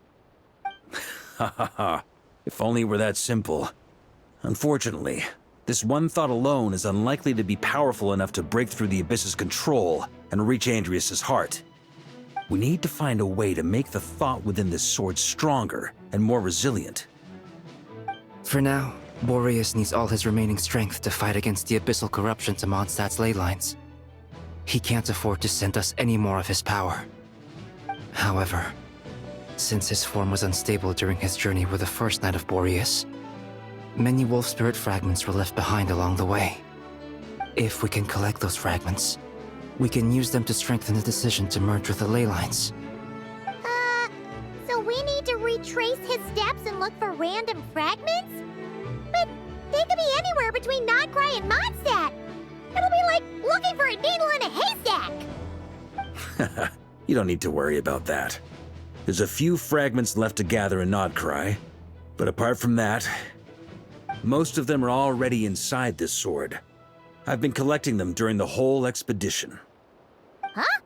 Speaker 4: Ha ha ha. If only it were that simple. Unfortunately, this one thought alone is unlikely to be powerful enough to break through the Abyss's control and reach Andreas' heart. We need to find a way to make the thought within this sword stronger and more resilient.
Speaker 16: For now, Boreas needs all his remaining strength to fight against the abyssal corruption to Mondstadt's ley lines. He can't afford to send us any more of his power. However, since his form was unstable during his journey with the first night of Boreas, many wolf spirit fragments were left behind along the way. If we can collect those fragments, we can use them to strengthen the decision to merge with the ley lines.
Speaker 1: So we need to retrace his steps and look for random fragments? But they could be anywhere between Nodcry and Mondstadt. It'll be like looking for a needle in a haystack.
Speaker 4: You don't need to worry about that. There's a few fragments left to gather in Nodcry, but apart from that, most of them are already inside this sword. I've been collecting them during the whole expedition.
Speaker 1: Huh?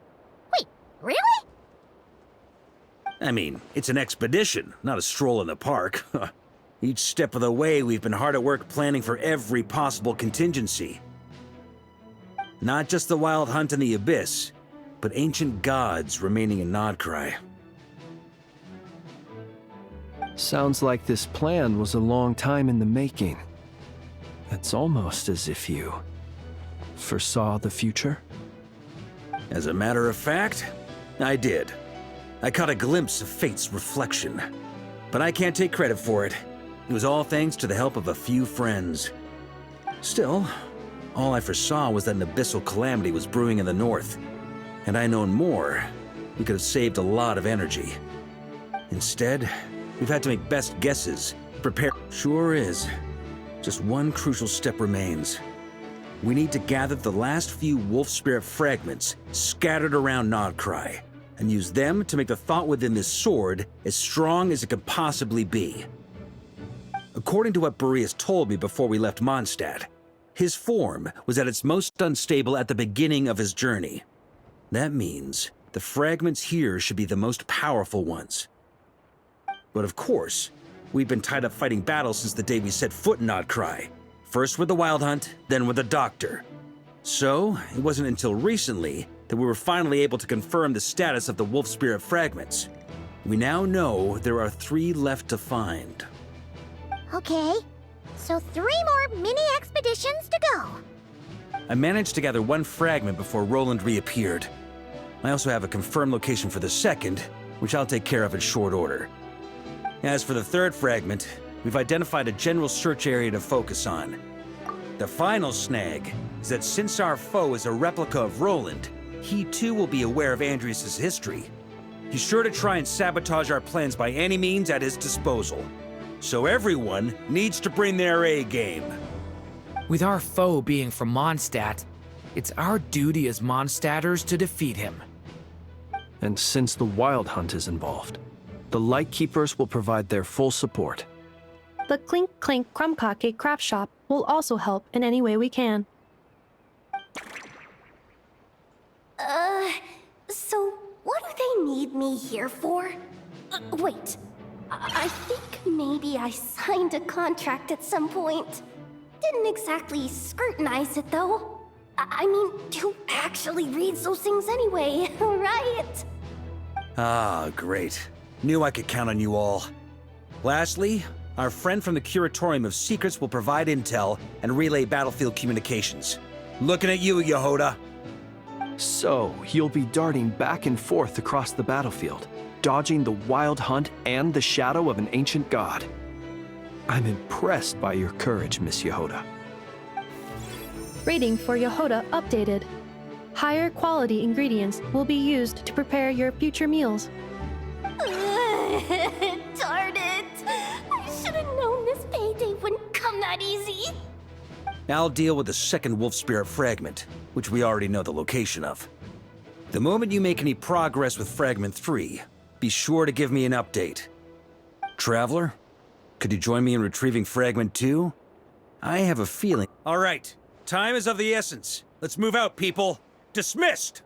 Speaker 1: Wait, really?
Speaker 4: I mean, it's an expedition, not a stroll in the park. Each step of the way, we've been hard at work planning for every possible contingency. Not just the wild hunt in the Abyss, but ancient gods remaining in Nodcry.
Speaker 6: Sounds like this plan was a long time in the making. It's almost as if you foresaw the future.
Speaker 4: As a matter of fact, I did. I caught a glimpse of fate's reflection. But I can't take credit for it. It was all thanks to the help of a few friends. Still, all I foresaw was that an abyssal calamity was brewing in the north. Had I known more, we could have saved a lot of energy. Instead, we've had to make best guesses, prepare. Sure is. Just one crucial step remains. We need to gather the last few wolf spirit fragments scattered around Nodcry, and use them to make the thought within this sword as strong as it could possibly be. According to what Boreas told me before we left Mondstadt, his form was at its most unstable at the beginning of his journey. That means the fragments here should be the most powerful ones. But of course, we've been tied up fighting battles since the day we set foot in Nodcry. First with the Wild Hunt, then with the Doctor. So, it wasn't until recently that we were finally able to confirm the status of the Wolf Spirit fragments. We now know there are 3 left to find.
Speaker 1: Okay, so 3 more mini expeditions to go.
Speaker 4: I managed to gather 1 fragment before Roland reappeared. I also have a confirmed location for the second, which I'll take care of in short order. As for the 3rd fragment, we've identified a general search area to focus on. The final snag is that since our foe is a replica of Roland, he too will be aware of Andrias' history. He's sure to try and sabotage our plans by any means at his disposal. So everyone needs to bring their A game.
Speaker 14: With our foe being from Mondstadt, it's our duty as Mondstadters to defeat him.
Speaker 6: And since the Wild Hunt is involved, the Lightkeepers will provide their full support.
Speaker 15: The Clink Clink Krumkake craft shop will also help in any way we can.
Speaker 9: So what do they need me here for? Wait, I think maybe I signed a contract at some point. Didn't exactly scrutinize it, though. I mean, who actually reads those things anyway, right?
Speaker 4: Ah, great. Knew I could count on you all. Lastly, our friend from the Curatorium of Secrets will provide intel and relay battlefield communications. Looking at you, Yehoda.
Speaker 6: So, you'll be darting back and forth across the battlefield, dodging the Wild Hunt and the shadow of an ancient god. I'm impressed by your courage, Miss Yehoda.
Speaker 15: Rating for Yehoda updated. Higher quality ingredients will be used to prepare your future meals.
Speaker 9: Darn it! I should have known this payday wouldn't come that easy.
Speaker 4: I'll deal with the second Wolf Spirit fragment, which we already know the location of. The moment you make any progress with Fragment 3, be sure to give me an update. Traveler, could you join me in retrieving Fragment 2? I have a feeling. All right, time is of the essence. Let's move out, people. Dismissed!